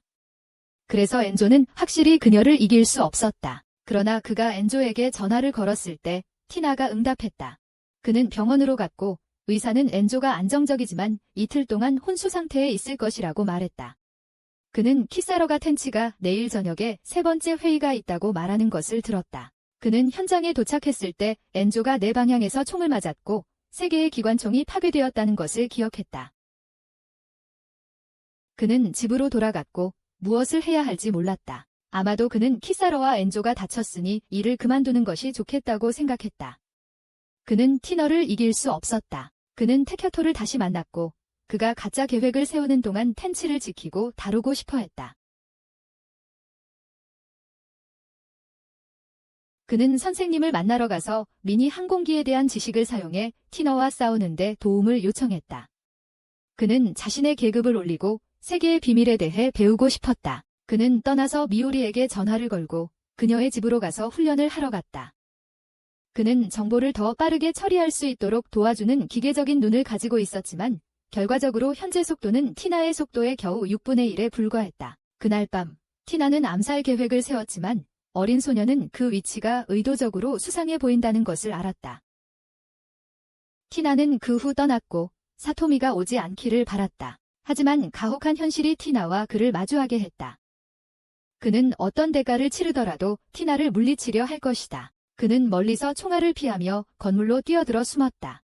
그래서 엔조는 확실히 그녀를 이길 수 없었다. 그러나 그가 엔조에게 전화를 걸었을 때 티나가 응답했다. 그는 병원으로 갔고 의사는 엔조가 안정적이지만 이틀 동안 혼수 상태에 있을 것이라고 말했다. 그는 키사러가 텐치가 내일 저녁에 3번째 회의가 있다고 말하는 것을 들었다. 그는 현장에 도착했을 때 엔조가 내 방향에서 총을 맞았고 3개의 기관총이 파괴되었다는 것을 기억했다. 그는 집으로 돌아갔고 무엇을 해야 할지 몰랐다. 아마도 그는 키사러와 엔조가 다쳤으니 일을 그만두는 것이 좋겠다고 생각했다. 그는 티너를 이길 수 없었다. 그는 테켜토를 다시 만났고 그가 가짜 계획을 세우는 동안 텐치를 지키고 다루고 싶어 했다. 그는 선생님을 만나러 가서 미니 항공기에 대한 지식을 사용해 티너와 싸우는데 도움을 요청했다. 그는 자신의 계급을 올리고 세계의 비밀에 대해 배우고 싶었다. 그는 떠나서 미오리에게 전화를 걸고 그녀의 집으로 가서 훈련을 하러 갔다. 그는 정보를 더 빠르게 처리할 수 있도록 도와주는 기계적인 눈을 가지고 있었지만 결과적으로 현재 속도는 티나의 속도의 겨우 6분의 1에 불과했다. 그날 밤 티나는 암살 계획을 세웠지만 어린 소녀는 그 위치가 의도적으로 수상해 보인다는 것을 알았다. 티나는 그 후 떠났고 사토미가 오지 않기를 바랐다. 하지만 가혹한 현실이 티나와 그를 마주하게 했다. 그는 어떤 대가를 치르더라도 티나를 물리치려 할 것이다. 그는 멀리서 총알을 피하며 건물로 뛰어들어 숨었다.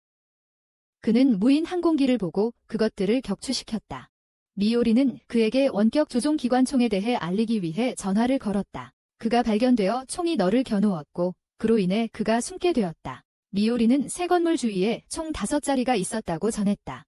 그는 무인 항공기를 보고 그것들을 격추시켰다. 미오리는 그에게 원격 조종 기관총에 대해 알리기 위해 전화를 걸었다. 그가 발견되어 총이 너를 겨누었고 그로 인해 그가 숨게 되었다. 미오리는 새 건물 주위에 총 5자리가 있었다고 전했다.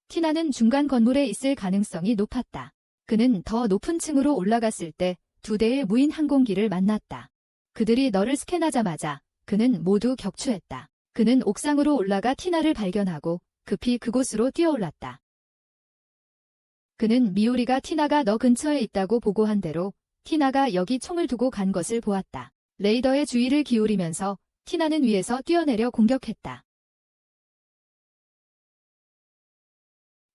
티나는 중간 건물에 있을 가능성이 높았다. 그는 더 높은 층으로 올라갔을 때 2대의 무인 항공기를 만났다. 그들이 너를 스캔하자마자 그는 모두 격추했다. 그는 옥상으로 올라가 티나를 발견하고 급히 그곳으로 뛰어올랐다. 그는 미오리가 티나가 너 근처에 있다고 보고한 대로 티나가 여기 총을 두고 간 것을 보았다. 레이더의 주의를 기울이면서 티나는 위에서 뛰어내려 공격했다.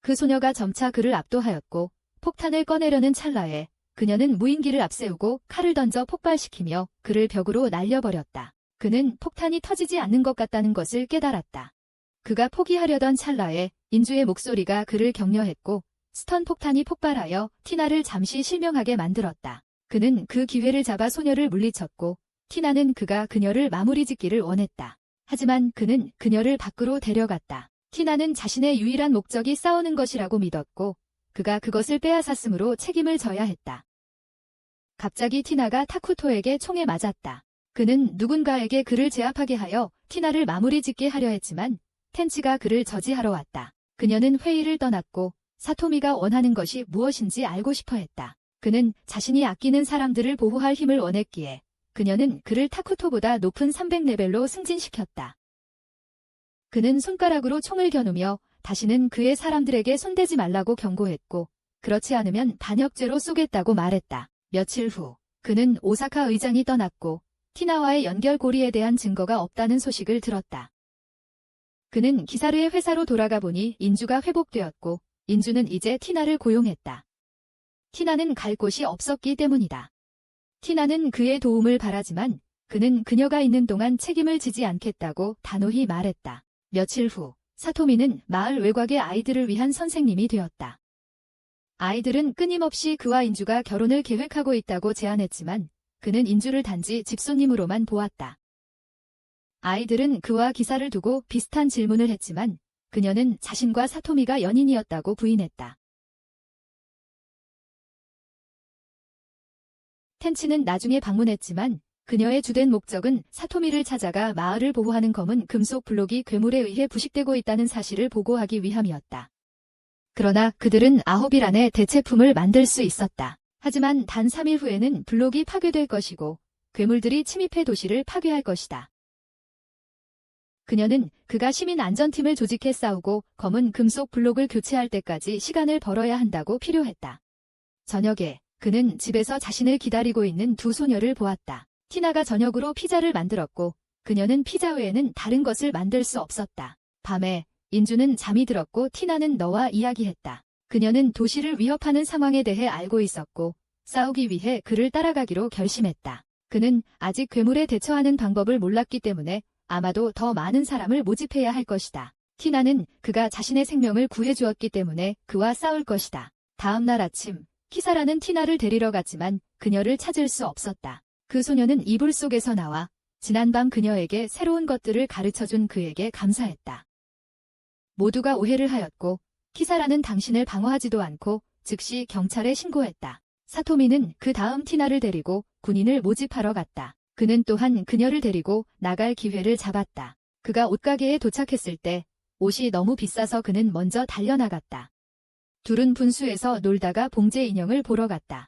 그 소녀가 점차 그를 압도하였고 폭탄을 꺼내려는 찰나에 그녀는 무인기를 앞세우고 칼을 던져 폭발시키며 그를 벽으로 날려버렸다. 그는 폭탄이 터지지 않는 것 같다는 것을 깨달았다. 그가 포기하려던 찰나에 인주의 목소리가 그를 격려했고 스턴 폭탄이 폭발하여 티나를 잠시 실명하게 만들었다. 그는 그 기회를 잡아 소녀를 물리쳤고 티나는 그가 그녀를 마무리 짓기를 원했다. 하지만 그는 그녀를 밖으로 데려갔다. 티나는 자신의 유일한 목적이 싸우는 것이라고 믿었고 그가 그것을 빼앗았으므로 책임을 져야 했다. 갑자기 티나가 타쿠토에게 총에 맞았다. 그는 누군가에게 그를 제압하게 하여 티나를 마무리 짓게 하려 했지만 텐치가 그를 저지하러 왔다. 그녀는 회의를 떠났고 사토미가 원하는 것이 무엇인지 알고 싶어 했다. 그는 자신이 아끼는 사람들을 보호할 힘을 원했기에 그녀는 그를 타쿠토보다 높은 300레벨로 승진시켰다. 그는 손가락으로 총을 겨누며 다시는 그의 사람들에게 손대지 말라고 경고했고 그렇지 않으면 반역죄로 쏘겠다고 말했다. 며칠 후 그는 오사카 의장이 떠났고 티나와의 연결고리에 대한 증거가 없다는 소식을 들었다. 그는 기사르의 회사로 돌아가 보니 인주가 회복되었고 인주는 이제 티나를 고용했다. 티나는 갈 곳이 없었기 때문이다. 티나는 그의 도움을 바라지만 그는 그녀가 있는 동안 책임을 지지 않겠다고 단호히 말했다. 며칠 후 사토미는 마을 외곽의 아이들을 위한 선생님이 되었다. 아이들은 끊임없이 그와 인주가 결혼을 계획하고 있다고 제안했지만 그는 인주를 단지 집손님으로만 보았다. 아이들은 그와 기사를 두고 비슷한 질문을 했지만 그녀는 자신과 사토미가 연인이었다고 부인했다. 텐치는 나중에 방문했지만 그녀의 주된 목적은 사토미를 찾아가 마을을 보호하는 검은 금속 블록이 괴물에 의해 부식되고 있다는 사실을 보고하기 위함이었다. 그러나 그들은 9일 안에 대체품을 만들 수 있었다. 하지만 단 3일 후에는 블록이 파괴될 것이고 괴물들이 침입해 도시를 파괴할 것이다. 그녀는 그가 시민 안전팀을 조직해 싸우고 검은 금속 블록을 교체할 때까지 시간을 벌어야 한다고 필요했다. 저녁에 그는 집에서 자신을 기다리고 있는 2 소녀를 보았다. 티나가 저녁으로 피자를 만들었고 그녀는 피자 외에는 다른 것을 만들 수 없었다. 밤에 인주는 잠이 들었고 티나는 너와 이야기했다. 그녀는 도시를 위협하는 상황에 대해 알고 있었고 싸우기 위해 그를 따라가기로 결심했다. 그는 아직 괴물에 대처하는 방법을 몰랐기 때문에 아마도 더 많은 사람을 모집해야 할 것이다. 티나는 그가 자신의 생명을 구해주었기 때문에 그와 싸울 것이다. 다음 날 아침 키사라는 티나를 데리러 갔지만 그녀를 찾을 수 없었다. 그 소녀는 이불 속에서 나와 지난밤 그녀에게 새로운 것들을 가르쳐준 그에게 감사했다. 모두가 오해를 하였고 키사라는 당신을 방어하지도 않고 즉시 경찰에 신고했다. 사토미는 그 다음 티나를 데리고 군인을 모집하러 갔다. 그는 또한 그녀를 데리고 나갈 기회를 잡았다. 그가 옷가게에 도착했을 때 옷이 너무 비싸서 그는 먼저 달려나갔다. 둘은 분수에서 놀다가 봉제 인형을 보러 갔다.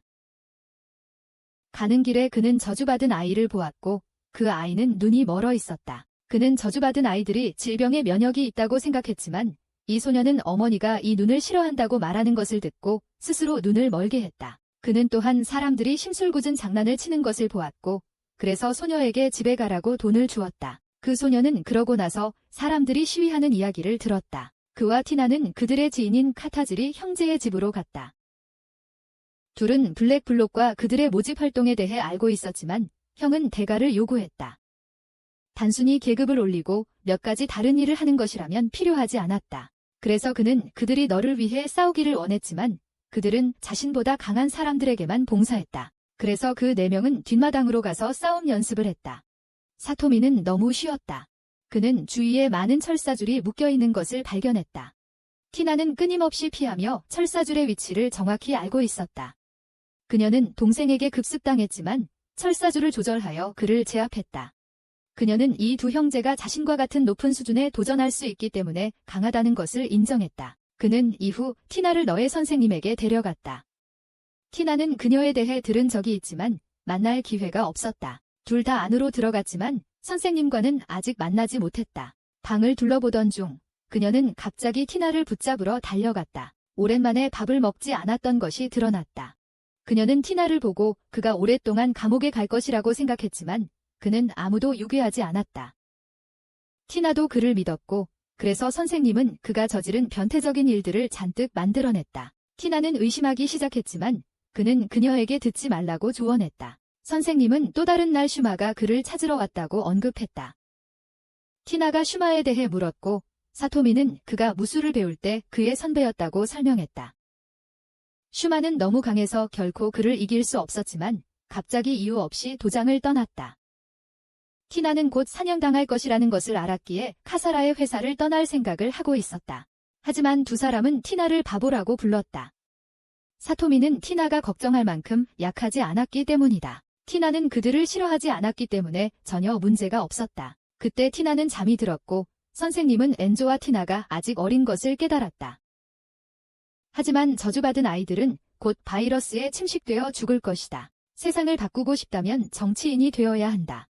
가는 길에 그는 저주받은 아이를 보았고 그 아이는 눈이 멀어 있었다. 그는 저주받은 아이들이 질병에 면역이 있다고 생각했지만 이 소녀는 어머니가 이 눈을 싫어한다고 말하는 것을 듣고 스스로 눈을 멀게 했다. 그는 또한 사람들이 심술궂은 장난을 치는 것을 보았고 그래서 소녀에게 집에 가라고 돈을 주었다. 그 소녀는 그러고 나서 사람들이 시위하는 이야기를 들었다. 그와 티나는 그들의 지인인 카타즈리 형제의 집으로 갔다. 둘은 블랙블록과 그들의 모집 활동에 대해 알고 있었지만 형은 대가를 요구했다. 단순히 계급을 올리고 몇 가지 다른 일을 하는 것이라면 필요하지 않았다. 그래서 그는 그들이 너를 위해 싸우기를 원했지만 그들은 자신보다 강한 사람들에게만 봉사했다. 그래서 그 4명은 뒷마당으로 가서 싸움 연습을 했다. 사토미는 너무 쉬었다. 그는 주위에 많은 철사줄이 묶여있는 것을 발견했다. 티나는 끊임없이 피하며 철사줄의 위치를 정확히 알고 있었다. 그녀는 동생에게 급습당했지만 철사줄을 조절하여 그를 제압했다. 그녀는 이 두 형제가 자신과 같은 높은 수준에 도전할 수 있기 때문에 강하다는 것을 인정했다. 그는 이후 티나를 너의 선생님에게 데려갔다. 티나는 그녀에 대해 들은 적이 있지만 만날 기회가 없었다. 둘 다 안으로 들어갔지만 선생님과는 아직 만나지 못했다. 방을 둘러보던 중 그녀는 갑자기 티나를 붙잡으러 달려갔다. 오랜만에 밥을 먹지 않았던 것이 드러났다. 그녀는 티나를 보고 그가 오랫동안 감옥에 갈 것이라고 생각했지만 그는 아무도 유괴하지 않았다. 티나도 그를 믿었고 그래서 선생님은 그가 저지른 변태적인 일들을 잔뜩 만들어냈다. 티나는 의심하기 시작했지만 그는 그녀에게 듣지 말라고 조언했다. 선생님은 또 다른 날 슈마가 그를 찾으러 왔다고 언급했다. 티나가 슈마에 대해 물었고 사토미는 그가 무술을 배울 때 그의 선배였다고 설명했다. 슈마는 너무 강해서 결코 그를 이길 수 없었지만 갑자기 이유 없이 도장을 떠났다. 티나는 곧 사냥당할 것이라는 것을 알았기에 카사라의 회사를 떠날 생각을 하고 있었다. 하지만 두 사람은 티나를 바보라고 불렀다. 사토미는 티나가 걱정할 만큼 약하지 않았기 때문이다. 티나는 그들을 싫어하지 않았기 때문에 전혀 문제가 없었다. 그때 티나는 잠이 들었고 선생님은 엔조와 티나가 아직 어린 것을 깨달았다. 하지만 저주받은 아이들은 곧 바이러스에 침식되어 죽을 것이다. 세상을 바꾸고 싶다면 정치인이 되어야 한다.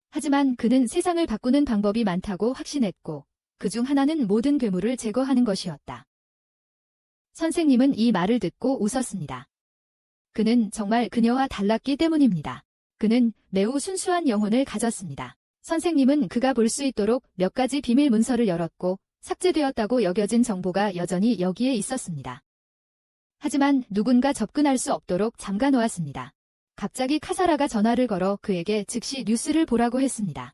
하지만 그는 세상을 바꾸는 방법이 많다고 확신했고 그중 하나는 모든 괴물을 제거하는 것이었다. 선생님은 이 말을 듣고 웃었습니다. 그는 정말 그녀와 달랐기 때문입니다. 그는 매우 순수한 영혼을 가졌습니다. 선생님은 그가 볼 수 있도록 몇 가지 비밀 문서를 열었고 삭제되었다고 여겨진 정보가 여전히 여기에 있었습니다. 하지만 누군가 접근할 수 없도록 잠가 놓았습니다. 갑자기 카사라가 전화를 걸어 그에게 즉시 뉴스를 보라고 했습니다.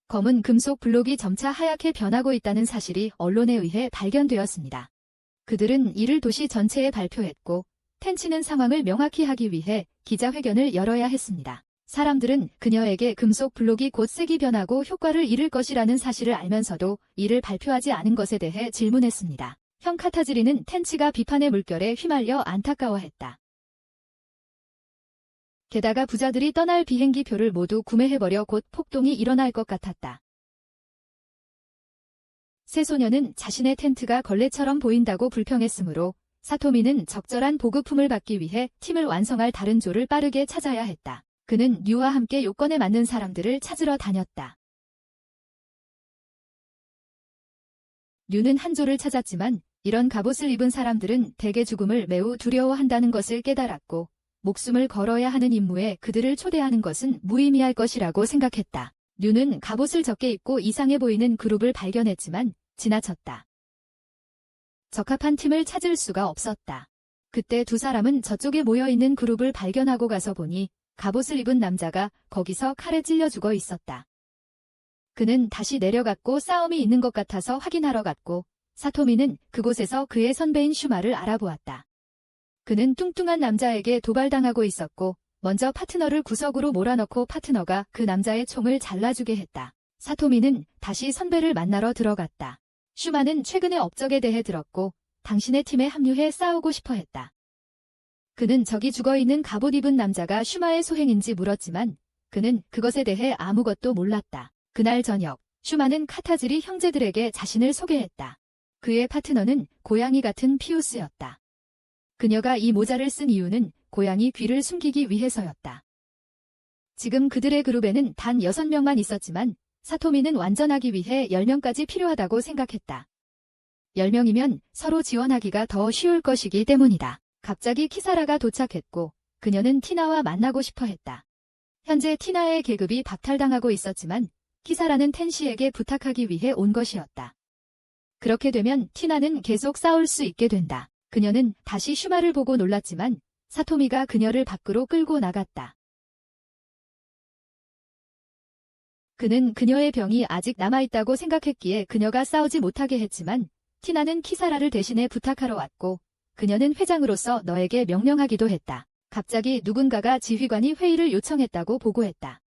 검은 금속 블록이 점차 하얗게 변하고 있다는 사실이 언론에 의해 발견되었습니다. 그들은 이를 도시 전체에 발표했고 텐치는 상황을 명확히 하기 위해 기자회견을 열어야 했습니다. 사람들은 그녀에게 금속 블록이 곧 색이 변하고 효과를 잃을 것이라는 사실을 알면서도 이를 발표하지 않은 것에 대해 질문했습니다. 형 카타즈리는 텐치가 비판의 물결에 휘말려 안타까워했다. 게다가 부자들이 떠날 비행기 표를 모두 구매해버려 곧 폭동이 일어날 것 같았다. 새 소녀는 자신의 텐트가 걸레처럼 보인다고 불평했으므로 사토미는 적절한 보급품을 받기 위해 팀을 완성할 다른 조를 빠르게 찾아야 했다. 그는 뉴와 함께 요건에 맞는 사람들을 찾으러 다녔다. 뉴는 한 조를 찾았지만 이런 갑옷을 입은 사람들은 대개 죽음을 매우 두려워한다는 것을 깨달았고 목숨을 걸어야 하는 임무에 그들을 초대하는 것은 무의미할 것이라고 생각했다. 뉴는 갑옷을 적게 입고 이상해 보이는 그룹을 발견했지만 지나쳤다. 적합한 팀을 찾을 수가 없었다. 그때 두 사람은 저쪽에 모여있는 그룹을 발견하고 가서 보니 갑옷을 입은 남자가 거기서 칼에 찔려 죽어 있었다. 그는 다시 내려갔고 싸움이 있는 것 같아서 확인하러 갔고 사토미는 그곳에서 그의 선배인 슈마를 알아보았다. 그는 뚱뚱한 남자에게 도발당하고 있었고 먼저 파트너를 구석으로 몰아넣고 파트너가 그 남자의 총을 잘라주게 했다. 사토미는 다시 선배를 만나러 들어갔다. 슈마는 최근의 업적에 대해 들었고 당신의 팀에 합류해 싸우고 싶어 했다. 그는 저기 죽어있는 갑옷 입은 남자가 슈마의 소행인지 물었지만 그는 그것에 대해 아무것도 몰랐다. 그날 저녁 슈마는 카타즈리 형제들에게 자신을 소개했다. 그의 파트너는 고양이 같은 피우스였다. 그녀가 이 모자를 쓴 이유는 고양이 귀를 숨기기 위해서였다. 지금 그들의 그룹에는 단 6명만 있었지만 사토미는 완전하기 위해 10명까지 필요하다고 생각했다. 10명이면 서로 지원하기가 더 쉬울 것이기 때문이다. 갑자기 키사라가 도착했고 그녀는 티나와 만나고 싶어 했다. 현재 티나의 계급이 박탈당하고 있었지만 키사라는 텐시에게 부탁하기 위해 온 것이었다. 그렇게 되면 티나는 계속 싸울 수 있게 된다. 그녀는 다시 슈마를 보고 놀랐지만 사토미가 그녀를 밖으로 끌고 나갔다. 그는 그녀의 병이 아직 남아있다고 생각했기에 그녀가 싸우지 못하게 했지만 티나는 키사라를 대신해 부탁하러 왔고 그녀는 회장으로서 너에게 명령하기도 했다. 갑자기 누군가가 지휘관이 회의를 요청했다고 보고했다.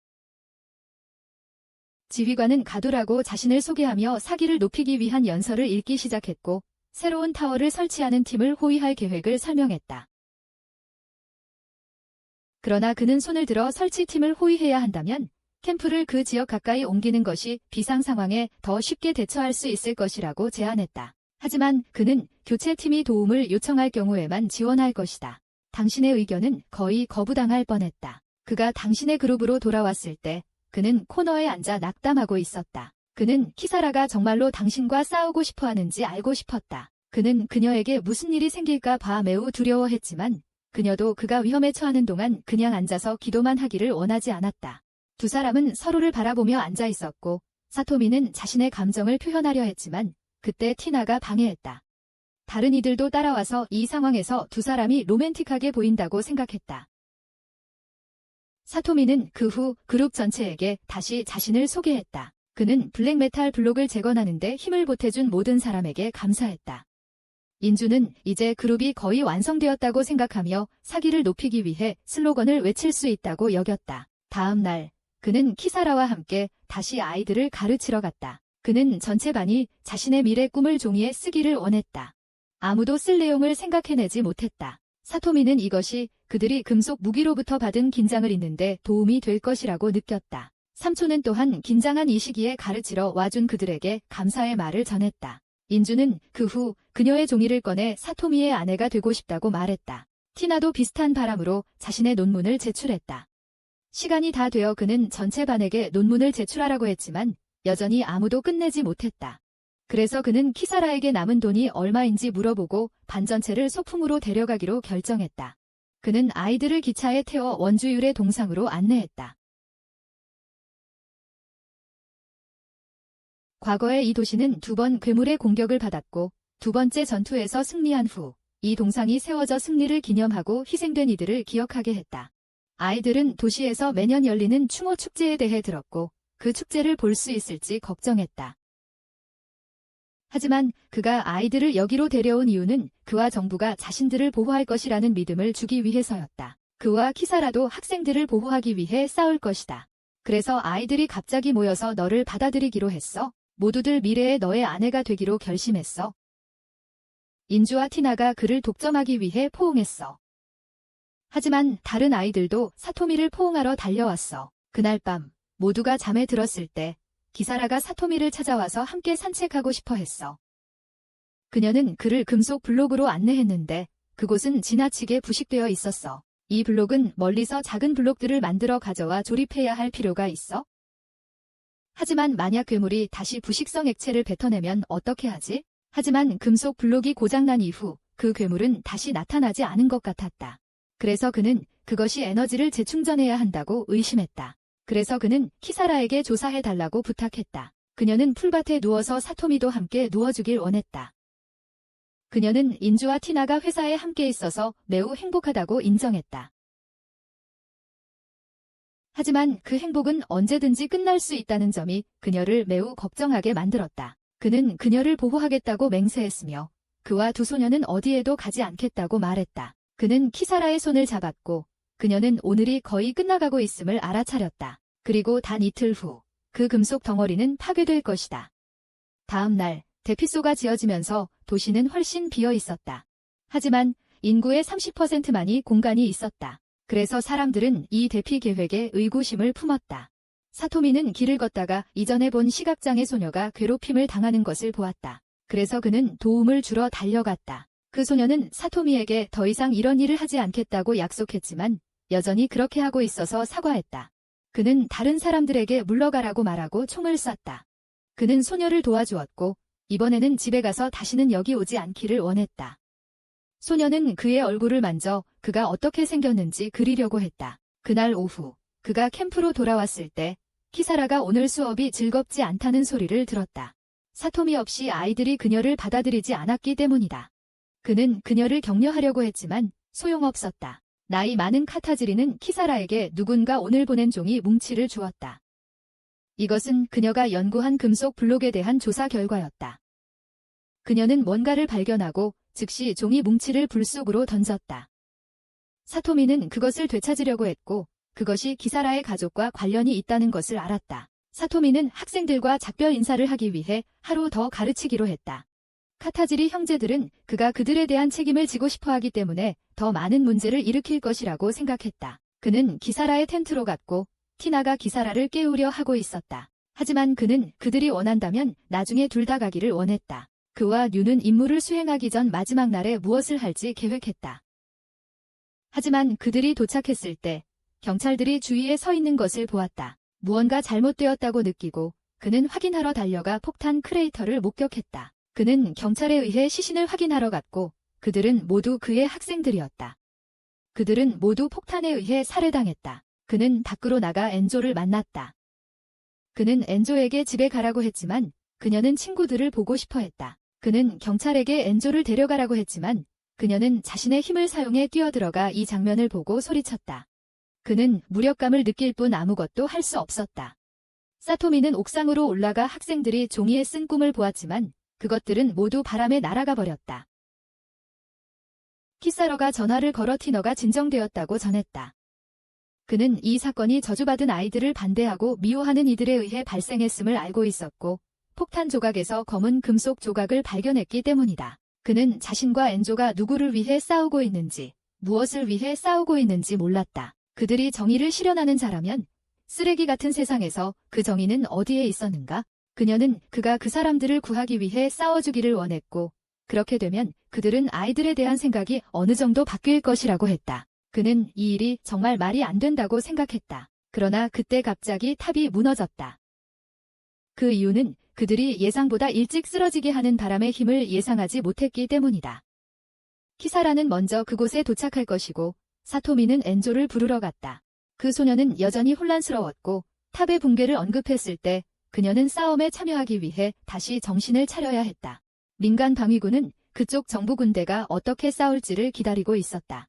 지휘관은 가두라고 자신을 소개하며 사기를 높이기 위한 연설을 읽기 시작했고 새로운 타워를 설치하는 팀을 호위할 계획을 설명했다. 그러나 그는 손을 들어 설치팀을 호위해야 한다면 캠프를 그 지역 가까이 옮기는 것이 비상 상황에 더 쉽게 대처할 수 있을 것이라고 제안했다. 하지만 그는 교체팀이 도움을 요청할 경우에만 지원할 것이다. 당신의 의견은 거의 거부당할 뻔했다. 그가 당신의 그룹으로 돌아왔을 때 그는 코너에 앉아 낙담하고 있었다. 그는 키사라가 정말로 당신과 싸우고 싶어 하는지 알고 싶었다. 그는 그녀에게 무슨 일이 생길까 봐 매우 두려워했지만 그녀도 그가 위험에 처하는 동안 그냥 앉아서 기도만 하기를 원하지 않았다. 두 사람은 서로를 바라보며 앉아 있었고 사토미는 자신의 감정을 표현하려 했지만 그때 티나가 방해했다. 다른 이들도 따라와서 이 상황에서 두 사람이 로맨틱하게 보인다고 생각했다. 사토미는 그 후 그룹 전체에게 다시 자신을 소개했다. 그는 블랙메탈 블록을 재건하는데 힘을 보태준 모든 사람에게 감사했다. 인주는 이제 그룹이 거의 완성되었다고 생각하며 사기를 높이기 위해 슬로건을 외칠 수 있다고 여겼다. 다음 날 그는 키사라와 함께 다시 아이들을 가르치러 갔다. 그는 전체 반이 자신의 미래 꿈을 종이에 쓰기를 원했다. 아무도 쓸 내용을 생각해내지 못했다. 사토미는 이것이 그들이 금속 무기로부터 받은 긴장을 잊는데 도움이 될 것이라고 느꼈다. 삼촌은 또한 긴장한 이 시기에 가르치러 와준 그들에게 감사의 말을 전했다. 인주는 그 후 그녀의 종이를 꺼내 사토미의 아내가 되고 싶다고 말했다. 티나도 비슷한 바람으로 자신의 논문을 제출했다. 시간이 다 되어 그는 전체 반에게 논문을 제출하라고 했지만 여전히 아무도 끝내지 못했다. 그래서 그는 키사라에게 남은 돈이 얼마인지 물어보고 반 전체를 소풍으로 데려가기로 결정했다. 그는 아이들을 기차에 태워 원주율의 동상으로 안내했다. 과거에 이 도시는 2번 괴물의 공격을 받았고 2번째 전투에서 승리한 후 이 동상이 세워져 승리를 기념하고 희생된 이들을 기억하게 했다. 아이들은 도시에서 매년 열리는 충호 축제에 대해 들었고 그 축제를 볼 수 있을지 걱정했다. 하지만 그가 아이들을 여기로 데려온 이유는 그와 정부가 자신들을 보호할 것이라는 믿음을 주기 위해서였다. 그와 키사라도 학생들을 보호하기 위해 싸울 것이다. 그래서 아이들이 갑자기 모여서 너를 받아들이기로 했어. 모두들 미래의 너의 아내가 되기로 결심했어. 인주와 티나가 그를 독점하기 위해 포옹했어. 하지만 다른 아이들도 사토미를 포옹하러 달려왔어. 그날 밤 모두가 잠에 들었을 때 기사라가 사토미를 찾아와서 함께 산책하고 싶어 했어. 그녀는 그를 금속 블록으로 안내했는데 그곳은 지나치게 부식되어 있었어. 이 블록은 멀리서 작은 블록들을 만들어 가져와 조립해야 할 필요가 있어? 하지만 만약 괴물이 다시 부식성 액체를 뱉어내면 어떻게 하지? 하지만 금속 블록이 고장난 이후 그 괴물은 다시 나타나지 않은 것 같았다. 그래서 그는 그것이 에너지를 재충전해야 한다고 의심했다. 그래서 그는 키사라에게 조사해달라고 부탁했다. 그녀는 풀밭에 누워서 사토미도 함께 누워주길 원했다. 그녀는 인주와 티나가 회사에 함께 있어서 매우 행복하다고 인정했다. 하지만 그 행복은 언제든지 끝날 수 있다는 점이 그녀를 매우 걱정하게 만들었다. 그는 그녀를 보호하겠다고 맹세했으며 그와 두 소녀는 어디에도 가지 않겠다고 말했다. 그는 키사라의 손을 잡았고 그녀는 오늘이 거의 끝나가고 있음을 알아차렸다. 그리고 단 이틀 후 그 금속 덩어리는 파괴될 것이다. 다음 날 대피소가 지어지면서 도시는 훨씬 비어 있었다. 하지만 인구의 30%만이 공간이 있었다. 그래서 사람들은 이 대피 계획에 의구심을 품었다. 사토미는 길을 걷다가 이전에 본 시각장애 소녀가 괴롭힘을 당하는 것을 보았다. 그래서 그는 도움을 주러 달려갔다. 그 소녀는 사토미에게 더 이상 이런 일을 하지 않겠다고 약속했지만 여전히 그렇게 하고 있어서 사과했다. 그는 다른 사람들에게 물러가라고 말하고 총을 쐈다. 그는 소녀를 도와주었고 이번에는 집에 가서 다시는 여기 오지 않기를 원했다. 소녀는 그의 얼굴을 만져 그가 어떻게 생겼는지 그리려고 했다. 그날 오후 그가 캠프로 돌아왔을 때 키사라가 오늘 수업이 즐겁지 않다는 소리를 들었다. 사토미 없이 아이들이 그녀를 받아들이지 않았기 때문이다. 그는 그녀를 격려하려고 했지만 소용없었다. 나이 많은 카타지리는 키사라에게 누군가 오늘 보낸 종이 뭉치를 주었다. 이것은 그녀가 연구한 금속 블록에 대한 조사 결과였다. 그녀는 뭔가를 발견하고 즉시 종이 뭉치를 불 속으로 던졌다. 사토미는 그것을 되찾으려고 했고 그것이 키사라의 가족과 관련이 있다는 것을 알았다. 사토미는 학생들과 작별 인사를 하기 위해 하루 더 가르치기로 했다. 카타지리 형제들은 그가 그들에 대한 책임을 지고 싶어 하기 때문에 더 많은 문제를 일으킬 것이라고 생각했다. 그는 기사라의 텐트로 갔고 티나가 기사라를 깨우려 하고 있었다. 하지만 그는 그들이 원한다면 나중에 둘 다 가기를 원했다. 그와 뉴는 임무를 수행하기 전 마지막 날에 무엇을 할지 계획했다. 하지만 그들이 도착했을 때 경찰들이 주위에 서 있는 것을 보았다. 무언가 잘못되었다고 느끼고 그는 확인하러 달려가 폭탄 크레이터를 목격했다. 그는 경찰에 의해 시신을 확인하러 갔고 그들은 모두 그의 학생들이었다. 그들은 모두 폭탄에 의해 살해당했다. 그는 밖으로 나가 엔조를 만났다. 그는 엔조에게 집에 가라고 했지만 그녀는 친구들을 보고 싶어 했다. 그는 경찰에게 엔조를 데려가라고 했지만 그녀는 자신의 힘을 사용해 뛰어들어가 이 장면을 보고 소리쳤다. 그는 무력감을 느낄 뿐 아무것도 할 수 없었다. 사토미는 옥상으로 올라가 학생들이 종이에 쓴 꿈을 보았지만 그것들은 모두 바람에 날아가 버렸다. 키사러가 전화를 걸어 티너가 진정되었다고 전했다. 그는 이 사건이 저주받은 아이들을 반대하고 미워하는 이들에 의해 발생했음을 알고 있었고 폭탄 조각에서 검은 금속 조각을 발견했기 때문이다. 그는 자신과 엔조가 누구를 위해 싸우고 있는지, 무엇을 위해 싸우고 있는지 몰랐다. 그들이 정의를 실현하는 자라면 쓰레기 같은 세상에서 그 정의는 어디에 있었는가? 그녀는 그가 그 사람들을 구하기 위해 싸워주기를 원했고 그렇게 되면 그들은 아이들에 대한 생각이 어느 정도 바뀔 것이라고 했다. 그는 이 일이 정말 말이 안 된다고 생각했다. 그러나 그때 갑자기 탑이 무너졌다. 그 이유는 그들이 예상보다 일찍 쓰러지게 하는 바람의 힘을 예상하지 못했기 때문이다. 키사라는 먼저 그곳에 도착할 것이고 사토미는 엔조를 부르러 갔다. 그 소녀는 여전히 혼란스러웠고 탑의 붕괴를 언급했을 때 그녀는 싸움에 참여하기 위해 다시 정신을 차려야 했다. 민간 방위군은 그쪽 정부 군대가 어떻게 싸울지를 기다리고 있었다.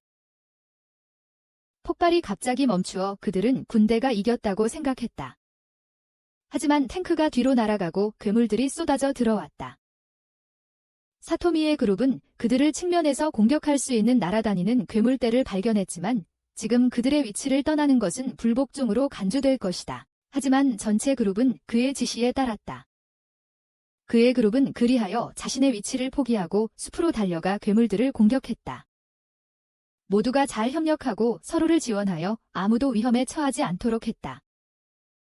폭발이 갑자기 멈추어 그들은 군대가 이겼다고 생각했다. 하지만 탱크가 뒤로 날아가고 괴물들이 쏟아져 들어왔다. 사토미의 그룹은 그들을 측면에서 공격할 수 있는 날아다니는 괴물떼를 발견했지만 지금 그들의 위치를 떠나는 것은 불복종으로 간주될 것이다. 하지만 전체 그룹은 그의 지시에 따랐다. 그의 그룹은 그리하여 자신의 위치를 포기하고 숲으로 달려가 괴물들을 공격했다. 모두가 잘 협력하고 서로를 지원하여 아무도 위험에 처하지 않도록 했다.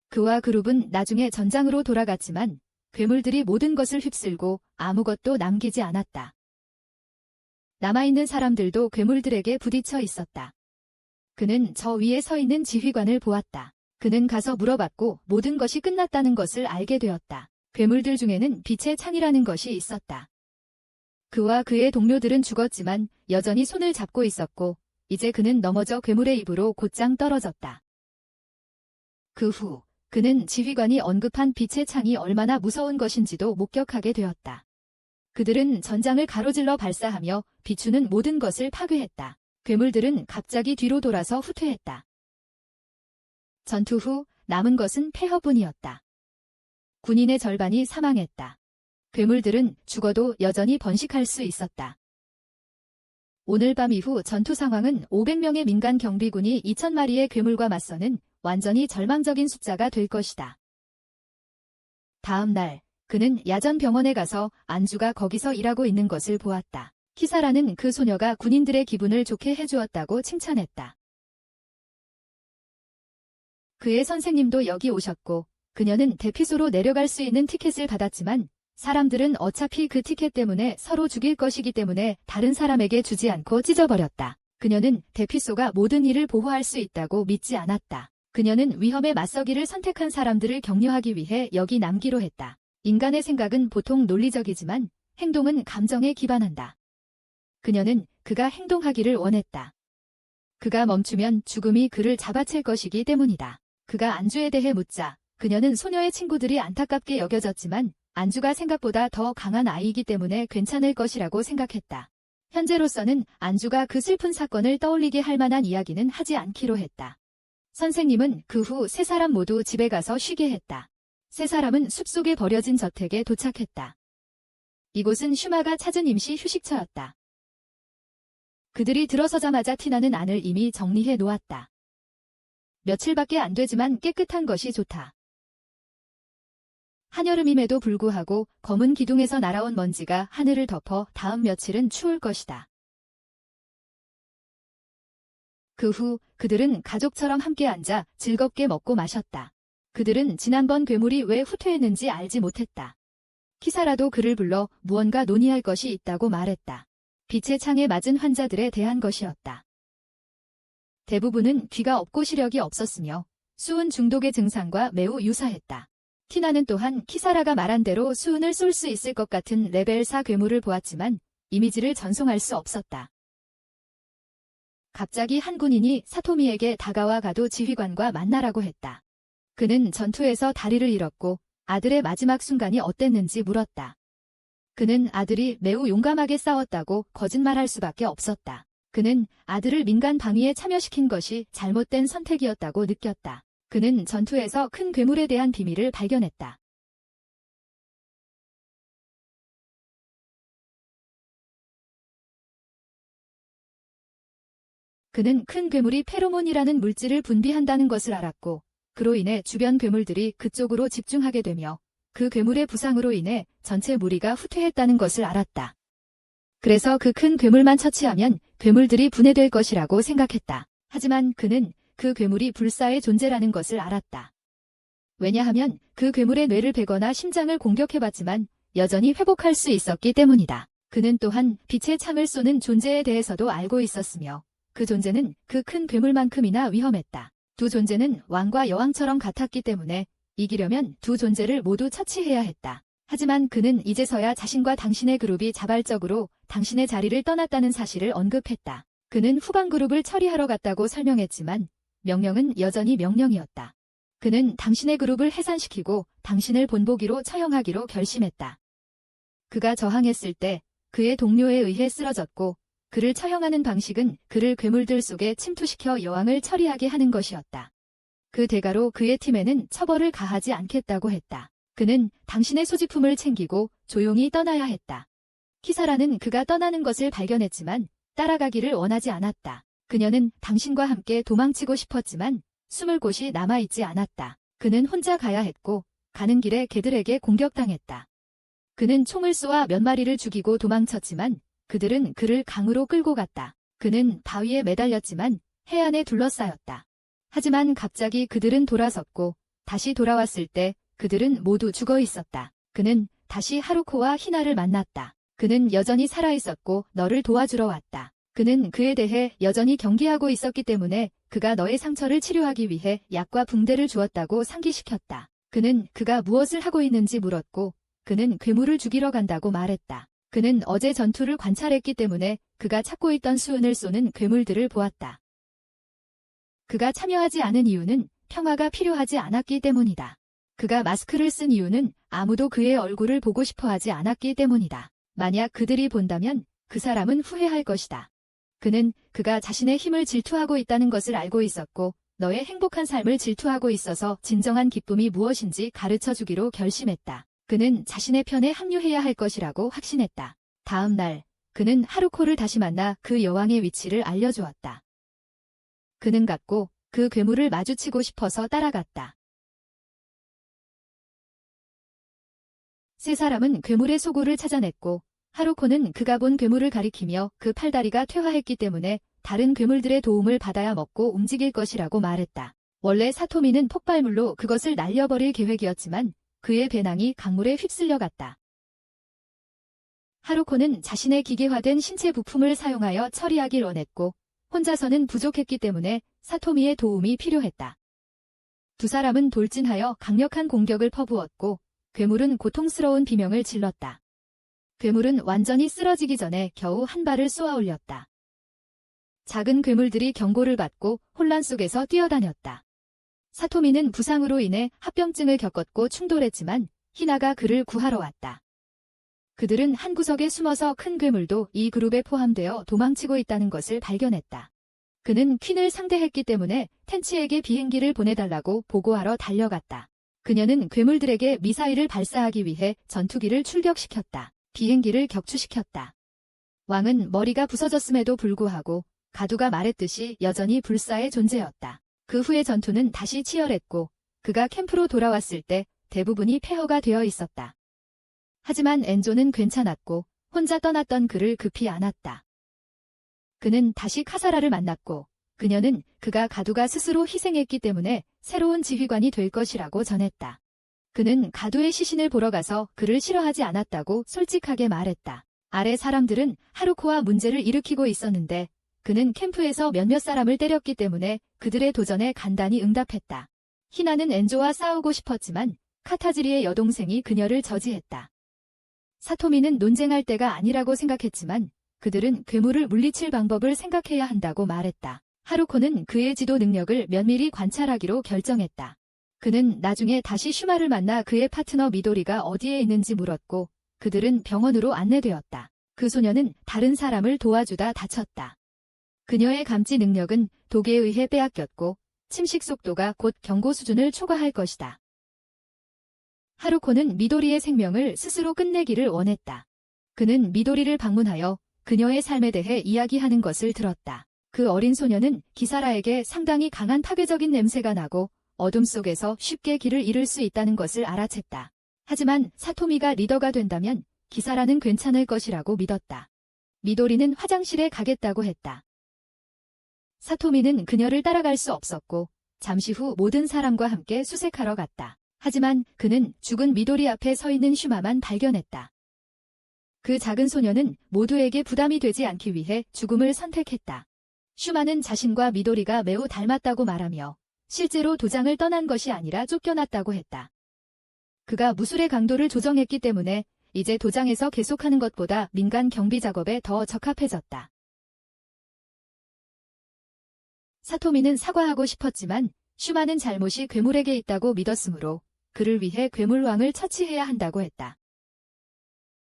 그와 그룹은 나중에 전장으로 돌아갔지만 괴물들이 모든 것을 휩쓸고 아무것도 남기지 않았다. 남아있는 사람들도 괴물들에게 부딪혀 있었다. 그는 저 위에 서 있는 지휘관을 보았다. 그는 가서 물어봤고 모든 것이 끝났다는 것을 알게 되었다. 괴물들 중에는 빛의 창이라는 것이 있었다. 그와 그의 동료들은 죽었지만 여전히 손을 잡고 있었고 이제 그는 넘어져 괴물의 입으로 곧장 떨어졌다. 그 후 그는 지휘관이 언급한 빛의 창이 얼마나 무서운 것인지도 목격하게 되었다. 그들은 전장을 가로질러 발사하며 비추는 모든 것을 파괴했다. 괴물들은 갑자기 뒤로 돌아서 후퇴했다. 전투 후 남은 것은 폐허뿐이었다. 군인의 절반이 사망했다. 괴물들은 죽어도 여전히 번식할 수 있었다. 오늘 밤 이후 전투 상황은 500명의 민간 경비군이 2000마리의 괴물과 맞서는 완전히 절망적인 숫자가 될 것이다. 다음 날 그는 야전 병원에 가서 안주가 거기서 일하고 있는 것을 보았다. 키사라는 그 소녀가 군인들의 기분을 좋게 해주었다고 칭찬했다. 그의 선생님도 여기 오셨고 그녀는 대피소로 내려갈 수 있는 티켓을 받았지만 사람들은 어차피 그 티켓 때문에 서로 죽일 것이기 때문에 다른 사람에게 주지 않고 찢어버렸다. 그녀는 대피소가 모든 일을 보호할 수 있다고 믿지 않았다. 그녀는 위험에 맞서기를 선택한 사람들을 격려하기 위해 여기 남기로 했다. 인간의 생각은 보통 논리적이지만 행동은 감정에 기반한다. 그녀는 그가 행동하기를 원했다. 그가 멈추면 죽음이 그를 잡아챌 것이기 때문이다. 그가 안주에 대해 묻자 그녀는 소녀의 친구들이 안타깝게 여겨졌지만 안주가 생각보다 더 강한 아이이기 때문에 괜찮을 것이라고 생각했다. 현재로서는 안주가 그 슬픈 사건을 떠올리게 할 만한 이야기는 하지 않기로 했다. 선생님은 그 후 세 사람 모두 집에 가서 쉬게 했다. 세 사람은 숲속에 버려진 저택에 도착했다. 이곳은 슈마가 찾은 임시 휴식처였다. 그들이 들어서자마자 티나는 안을 이미 정리해 놓았다. 며칠밖에 안 되지만 깨끗한 것이 좋다. 한여름임에도 불구하고 검은 기둥에서 날아온 먼지가 하늘을 덮어 다음 며칠은 추울 것이다. 그 후 그들은 가족처럼 함께 앉아 즐겁게 먹고 마셨다. 그들은 지난번 괴물이 왜 후퇴했는지 알지 못했다. 키사라도 그를 불러 무언가 논의할 것이 있다고 말했다. 빛의 창에 맞은 환자들에 대한 것이었다. 대부분은 귀가 없고 시력이 없었으며 수은 중독의 증상과 매우 유사했다. 티나는 또한 키사라가 말한 대로 수은을 쏠 수 있을 것 같은 레벨 4 괴물을 보았지만 이미지를 전송할 수 없었다. 갑자기 한 군인이 사토미에게 다가와 가도 지휘관과 만나라고 했다. 그는 전투에서 다리를 잃었고 아들의 마지막 순간이 어땠는지 물었다. 그는 아들이 매우 용감하게 싸웠다고 거짓말할 수밖에 없었다. 그는 아들을 민간 방위에 참여시킨 것이 잘못된 선택이었다고 느꼈다. 그는 전투에서 큰 괴물에 대한 비밀을 발견했다. 그는 큰 괴물이 페로몬이라는 물질을 분비한다는 것을 알았고 그로 인해 주변 괴물들이 그쪽으로 집중하게 되며 그 괴물의 부상으로 인해 전체 무리가 후퇴했다는 것을 알았다. 그래서 그 큰 괴물만 처치하면 괴물들이 분해될 것이라고 생각했다. 하지만 그는 그 괴물이 불사의 존재라는 것을 알았다. 왜냐하면 그 괴물의 뇌를 베거나 심장을 공격해봤지만 여전히 회복할 수 있었기 때문이다. 그는 또한 빛의 창을 쏘는 존재에 대해서도 알고 있었으며 그 존재는 그 큰 괴물만큼이나 위험했다. 두 존재는 왕과 여왕처럼 같았기 때문에 이기려면 두 존재를 모두 처치해야 했다. 하지만 그는 이제서야 자신과 당신의 그룹이 자발적으로 당신의 자리를 떠났다는 사실을 언급했다. 그는 후방 그룹을 처리하러 갔다고 설명했지만 명령은 여전히 명령이었다. 그는 당신의 그룹을 해산시키고 당신을 본보기로 처형하기로 결심했다. 그가 저항했을 때 그의 동료에 의해 쓰러졌고 그를 처형하는 방식은 그를 괴물들 속에 침투시켜 여왕을 처리하게 하는 것이었다. 그 대가로 그의 팀에는 처벌을 가하지 않겠다고 했다. 그는 당신의 소지품을 챙기고 조용히 떠나야 했다. 키사라는 그가 떠나는 것을 발견했지만 따라가기를 원하지 않았다. 그녀는 당신과 함께 도망치고 싶었지만 숨을 곳이 남아있지 않았다. 그는 혼자 가야 했고 가는 길에 개들에게 공격당했다. 그는 총을 쏘아 몇 마리를 죽이고 도망쳤지만 그들은 그를 강으로 끌고 갔다. 그는 바위에 매달렸지만 해안에 둘러싸였다. 하지만 갑자기 그들은 돌아섰고 다시 돌아왔을 때 그들은 모두 죽어 있었다. 그는 다시 하루코와 히나를 만났다. 그는 여전히 살아있었고 너를 도와주러 왔다. 그는 그에 대해 여전히 경계하고 있었기 때문에 그가 너의 상처를 치료하기 위해 약과 붕대를 주었다고 상기시켰다. 그는 그가 무엇을 하고 있는지 물었고 그는 괴물을 죽이러 간다고 말했다. 그는 어제 전투를 관찰했기 때문에 그가 찾고 있던 수은을 쏘는 괴물들을 보았다. 그가 참여하지 않은 이유는 평화가 필요하지 않았기 때문이다. 그가 마스크를 쓴 이유는 아무도 그의 얼굴을 보고 싶어 하지 않았기 때문이다. 만약 그들이 본다면 그 사람은 후회할 것이다. 그는 그가 자신의 힘을 질투하고 있다는 것을 알고 있었고 너의 행복한 삶을 질투하고 있어서 진정한 기쁨이 무엇인지 가르쳐 주기로 결심했다. 그는 자신의 편에 합류해야 할 것이라고 확신했다. 다음 날 그는 하루코를 다시 만나 그 여왕의 위치를 알려주었다. 그는 갔고 그 괴물을 마주치고 싶어서 따라갔다. 세 사람은 괴물의 소굴을 찾아냈고 하루코는 그가 본 괴물을 가리키며 그 팔다리가 퇴화했기 때문에 다른 괴물들의 도움을 받아야 먹고 움직일 것이라고 말했다. 원래 사토미는 폭발물로 그것을 날려버릴 계획이었지만 그의 배낭이 강물에 휩쓸려 갔다. 하루코는 자신의 기계화된 신체 부품을 사용하여 처리하길 원했고 혼자서는 부족했기 때문에 사토미의 도움이 필요했다. 두 사람은 돌진하여 강력한 공격을 퍼부었고 괴물은 고통스러운 비명을 질렀다. 괴물은 완전히 쓰러지기 전에 겨우 한 발을 쏘아 올렸다. 작은 괴물들이 경고를 받고 혼란 속에서 뛰어다녔다. 사토미는 부상으로 인해 합병증을 겪었고 충돌했지만 히나가 그를 구하러 왔다. 그들은 한 구석에 숨어서 큰 괴물도 이 그룹에 포함되어 도망치고 있다는 것을 발견했다. 그는 퀸을 상대했기 때문에 텐치에게 비행기를 보내달라고 보고하러 달려갔다. 그녀는 괴물들에게 미사일을 발사하기 위해 전투기를 출격시켰다. 비행기를 격추시켰다. 왕은 머리가 부서졌음에도 불구하고 가두가 말했듯이 여전히 불사의 존재였다. 그 후의 전투는 다시 치열했고 그가 캠프로 돌아왔을 때 대부분이 폐허가 되어 있었다. 하지만 엔조는 괜찮았고 혼자 떠났던 그를 급히 안았다. 그는 다시 카사라를 만났고 그녀는 그가 가두가 스스로 희생했기 때문에 새로운 지휘관이 될 것이라고 전했다. 그는 가두의 시신을 보러 가서 그를 싫어하지 않았다고 솔직하게 말했다. 아래 사람들은 하루코와 문제를 일으키고 있었는데 그는 캠프에서 몇몇 사람을 때렸기 때문에 그들의 도전에 간단히 응답했다. 희나는 엔조와 싸우고 싶었지만 카타지리의 여동생이 그녀를 저지했다. 사토미는 논쟁할 때가 아니라고 생각했지만 그들은 괴물을 물리칠 방법을 생각해야 한다고 말했다. 하루코는 그의 지도 능력을 면밀히 관찰하기로 결정했다. 그는 나중에 다시 슈마를 만나 그의 파트너 미도리가 어디에 있는지 물었고 그들은 병원으로 안내되었다. 그 소녀는 다른 사람을 도와주다 다쳤다. 그녀의 감지 능력은 독에 의해 빼앗겼고 침식 속도가 곧 경고 수준을 초과할 것이다. 하루코는 미도리의 생명을 스스로 끝내기를 원했다. 그는 미도리를 방문하여 그녀의 삶에 대해 이야기하는 것을 들었다. 그 어린 소녀는 기사라에게 상당히 강한 파괴적인 냄새가 나고 어둠 속에서 쉽게 길을 잃을 수 있다는 것을 알아챘다. 하지만 사토미가 리더가 된다면 기사라는 괜찮을 것이라고 믿었다. 미도리는 화장실에 가겠다고 했다. 사토미는 그녀를 따라갈 수 없었고 잠시 후 모든 사람과 함께 수색하러 갔다. 하지만 그는 죽은 미도리 앞에 서 있는 슈마만 발견했다. 그 작은 소녀는 모두에게 부담이 되지 않기 위해 죽음을 선택했다. 슈마는 자신과 미도리가 매우 닮았다고 말하며 실제로 도장을 떠난 것이 아니라 쫓겨났다고 했다. 그가 무술의 강도를 조정했기 때문에 이제 도장에서 계속하는 것보다 민간 경비 작업에 더 적합해졌다. 사토미는 사과하고 싶었지만 슈마는 잘못이 괴물에게 있다고 믿었으므로 그를 위해 괴물왕을 처치해야 한다고 했다.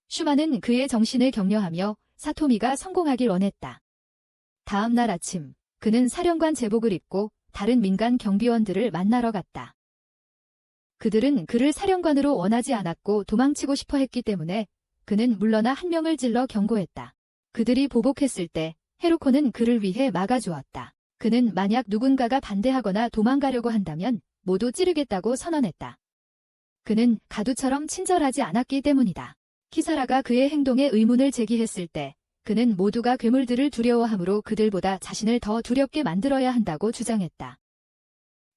슈마는 그의 정신을 격려하며 사토미가 성공하길 원했다. 다음 날 아침, 그는 사령관 제복을 입고 다른 민간 경비원들을 만나러 갔다. 그들은 그를 사령관으로 원하지 않았고 도망치고 싶어 했기 때문에 그는 물러나 한 명을 찔러 경고했다. 그들이 보복했을 때 헤루코는 그를 위해 막아주었다. 그는 만약 누군가가 반대하거나 도망가려고 한다면 모두 찌르겠다고 선언했다. 그는 가두처럼 친절하지 않았기 때문이다. 키사라가 그의 행동에 의문을 제기했을 때 그는 모두가 괴물들을 두려워하므로 그들보다 자신을 더 두렵게 만들어야 한다고 주장했다.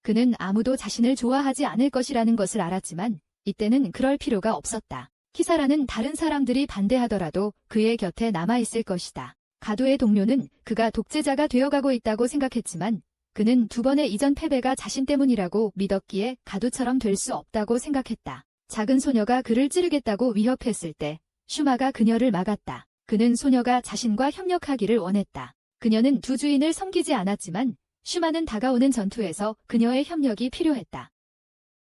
그는 아무도 자신을 좋아하지 않을 것이라는 것을 알았지만 이때는 그럴 필요가 없었다. 키사라는 다른 사람들이 반대하더라도 그의 곁에 남아있을 것이다. 가두의 동료는 그가 독재자가 되어가고 있다고 생각했지만 그는 두 번의 이전 패배가 자신 때문이라고 믿었기에 가두처럼 될 수 없다고 생각했다. 작은 소녀가 그를 찌르겠다고 위협했을 때 슈마가 그녀를 막았다. 그는 소녀가 자신과 협력하기를 원했다. 그녀는 두 주인을 섬기지 않았지만 슈마는 다가오는 전투에서 그녀의 협력이 필요했다.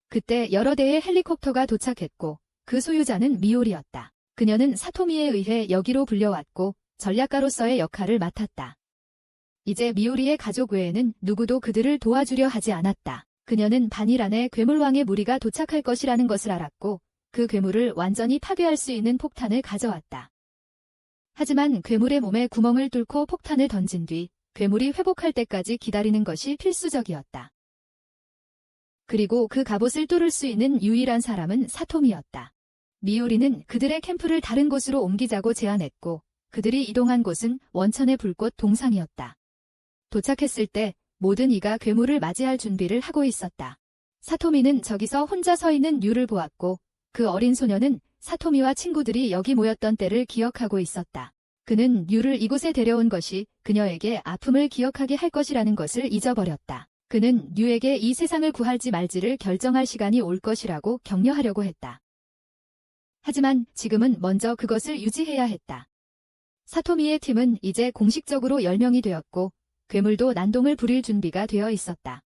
그때 여러 대의 헬리콥터가 도착했고 그 소유자는 미오리였다. 그녀는 사토미에 의해 여기로 불려왔고 전략가로서의 역할을 맡았다. 이제 미오리의 가족 외에는 누구도 그들을 도와주려 하지 않았다. 그녀는 반일 안에 괴물왕의 무리가 도착할 것이라는 것을 알았고 그 괴물을 완전히 파괴할 수 있는 폭탄을 가져왔다. 하지만 괴물의 몸에 구멍을 뚫고 폭탄을 던진 뒤 괴물이 회복할 때까지 기다리는 것이 필수적이었다. 그리고 그 갑옷을 뚫을 수 있는 유일한 사람은 사토미였다. 미오리는 그들의 캠프를 다른 곳으로 옮기자고 제안했고 그들이 이동한 곳은 원천의 불꽃 동상이었다. 도착했을 때 모든 이가 괴물을 맞이할 준비를 하고 있었다. 사토미는 저기서 혼자 서 있는 유를 보았고 그 어린 소녀는 사토미와 친구들이 여기 모였던 때를 기억하고 있었다. 그는 유를 이곳에 데려온 것이 그녀에게 아픔을 기억하게 할 것이라는 것을 잊어버렸다. 그는 유에게 이 세상을 구할지 말지를 결정할 시간이 올 것이라고 격려하려고 했다. 하지만 지금은 먼저 그것을 유지해야 했다. 사토미의 팀은 이제 공식적으로 10명이 되었고 괴물도 난동을 부릴 준비가 되어 있었다.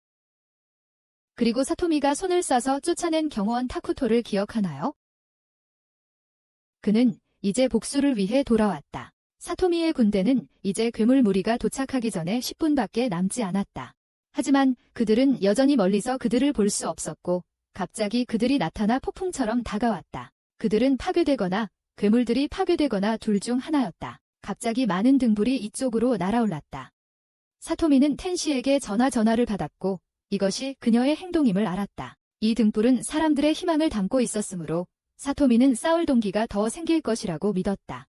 그리고 사토미가 손을 싸서 쫓아낸 경호원 타쿠토를 기억하나요? 그는 이제 복수를 위해 돌아왔다. 사토미의 군대는 이제 괴물 무리가 도착하기 전에 10분밖에 남지 않았다. 하지만 그들은 여전히 멀리서 그들을 볼 수 없었고 갑자기 그들이 나타나 폭풍처럼 다가왔다. 그들은 파괴되거나 괴물들이 파괴되거나 둘 중 하나였다. 갑자기 많은 등불이 이쪽으로 날아올랐다. 사토미는 텐시에게 전화를 받았고 이것이 그녀의 행동임을 알았다. 이 등불은 사람들의 희망을 담고 있었으므로 사토미는 싸울 동기가 더 생길 것이라고 믿었다.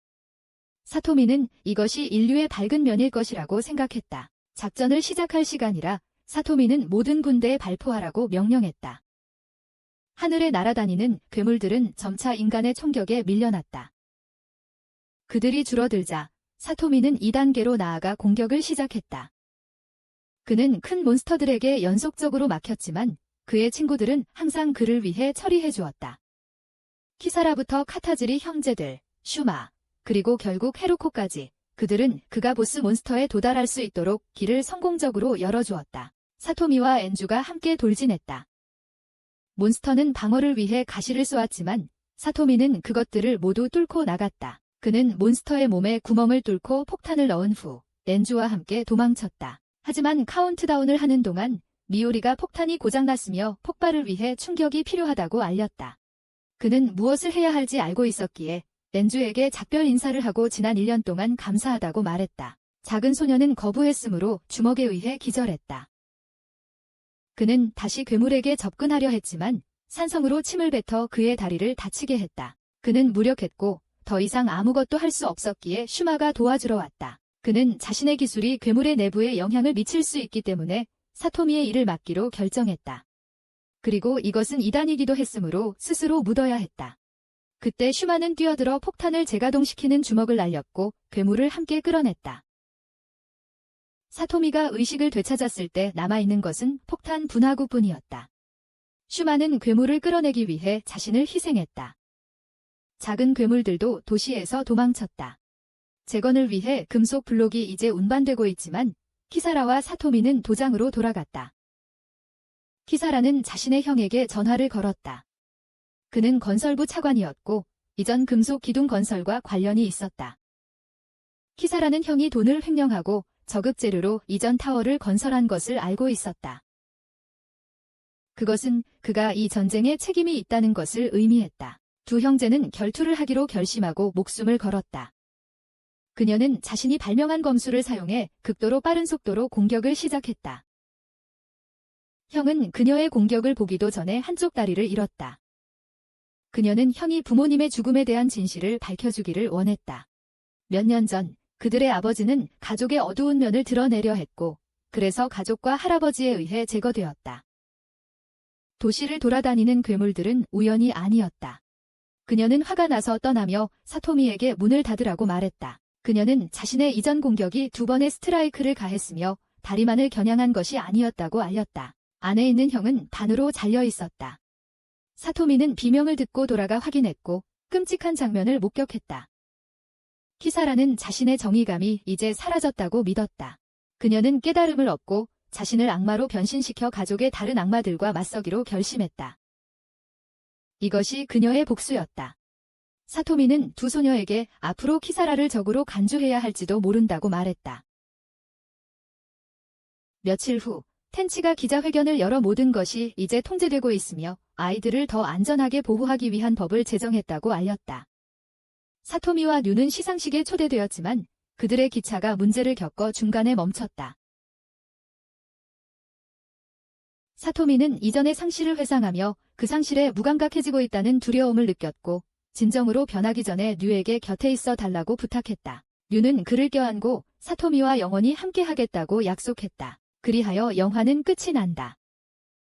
사토미는 이것이 인류의 밝은 면일 것이라고 생각했다. 작전을 시작할 시간이라 사토미는 모든 군대에 발포하라고 명령했다. 하늘에 날아다니는 괴물들은 점차 인간의 총격에 밀려났다. 그들이 줄어들자 사토미는 2단계로 나아가 공격을 시작했다. 그는 큰 몬스터들에게 연속적으로 막혔지만 그의 친구들은 항상 그를 위해 처리해 주었다. 키사라부터 카타지리 형제들, 슈마, 그리고 결국 헤루코까지 그들은 그가 보스 몬스터에 도달할 수 있도록 길을 성공적으로 열어주었다. 사토미와 엔주가 함께 돌진했다. 몬스터는 방어를 위해 가시를 쏘았지만 사토미는 그것들을 모두 뚫고 나갔다. 그는 몬스터의 몸에 구멍을 뚫고 폭탄을 넣은 후 엔주와 함께 도망쳤다. 하지만 카운트다운을 하는 동안 미오리가 폭탄이 고장났으며 폭발을 위해 충격이 필요하다고 알렸다. 그는 무엇을 해야 할지 알고 있었기에 엔주에게 작별 인사를 하고 지난 1년 동안 감사하다고 말했다. 작은 소녀는 거부했으므로 주먹에 의해 기절했다. 그는 다시 괴물에게 접근하려 했지만 산성으로 침을 뱉어 그의 다리를 다치게 했다. 그는 무력했고 더 이상 아무것도 할 수 없었기에 슈마가 도와주러 왔다. 그는 자신의 기술이 괴물의 내부에 영향을 미칠 수 있기 때문에 사토미의 일을 맡기로 결정했다. 그리고 이것은 이단이기도 했으므로 스스로 묻어야 했다. 그때 슈마는 뛰어들어 폭탄을 재가동시키는 주먹을 날렸고 괴물을 함께 끌어냈다. 사토미가 의식을 되찾았을 때 남아있는 것은 폭탄 분화구뿐이었다. 슈마는 괴물을 끌어내기 위해 자신을 희생했다. 작은 괴물들도 도시에서 도망쳤다. 재건을 위해 금속 블록이 이제 운반되고 있지만 키사라와 사토미는 도장으로 돌아갔다. 키사라는 자신의 형에게 전화를 걸었다. 그는 건설부 차관이었고 이전 금속 기둥 건설과 관련이 있었다. 키사라는 형이 돈을 횡령하고 저급 재료로 이전 타워를 건설한 것을 알고 있었다. 그것은 그가 이 전쟁에 책임이 있다는 것을 의미했다. 두 형제는 결투를 하기로 결심하고 목숨을 걸었다. 그녀는 자신이 발명한 검수를 사용해 극도로 빠른 속도로 공격을 시작했다. 형은 그녀의 공격을 보기도 전에 한쪽 다리를 잃었다. 그녀는 형이 부모님의 죽음에 대한 진실을 밝혀주기를 원했다. 몇 년 전 그들의 아버지는 가족의 어두운 면을 드러내려 했고 그래서 가족과 할아버지에 의해 제거되었다. 도시를 돌아다니는 괴물들은 우연이 아니었다. 그녀는 화가 나서 떠나며 사토미에게 문을 닫으라고 말했다. 그녀는 자신의 이전 공격이 2번의 스트라이크를 가했으며 다리만을 겨냥한 것이 아니었다고 알렸다. 안에 있는 형은 반으로 잘려 있었다. 사토미는 비명을 듣고 돌아가 확인했고 끔찍한 장면을 목격했다. 키사라는 자신의 정의감이 이제 사라졌다고 믿었다. 그녀는 깨달음을 얻고 자신을 악마로 변신시켜 가족의 다른 악마들과 맞서기로 결심했다. 이것이 그녀의 복수였다. 사토미는 두 소녀에게 앞으로 키사라를 적으로 간주해야 할지도 모른다고 말했다. 며칠 후 텐치가 기자회견을 열어 모든 것이 이제 통제되고 있으며 아이들을 더 안전하게 보호하기 위한 법을 제정했다고 알렸다. 사토미와 류는 시상식에 초대되었지만 그들의 기차가 문제를 겪어 중간에 멈췄다. 사토미는 이전의 상실을 회상하며 그 상실에 무감각해지고 있다는 두려움을 느꼈고 진정으로 변하기 전에 류에게 곁에 있어 달라고 부탁했다. 류는 그를 껴안고 사토미와 영원히 함께 하겠다고 약속했다. 그리하여 영화는 끝이 난다.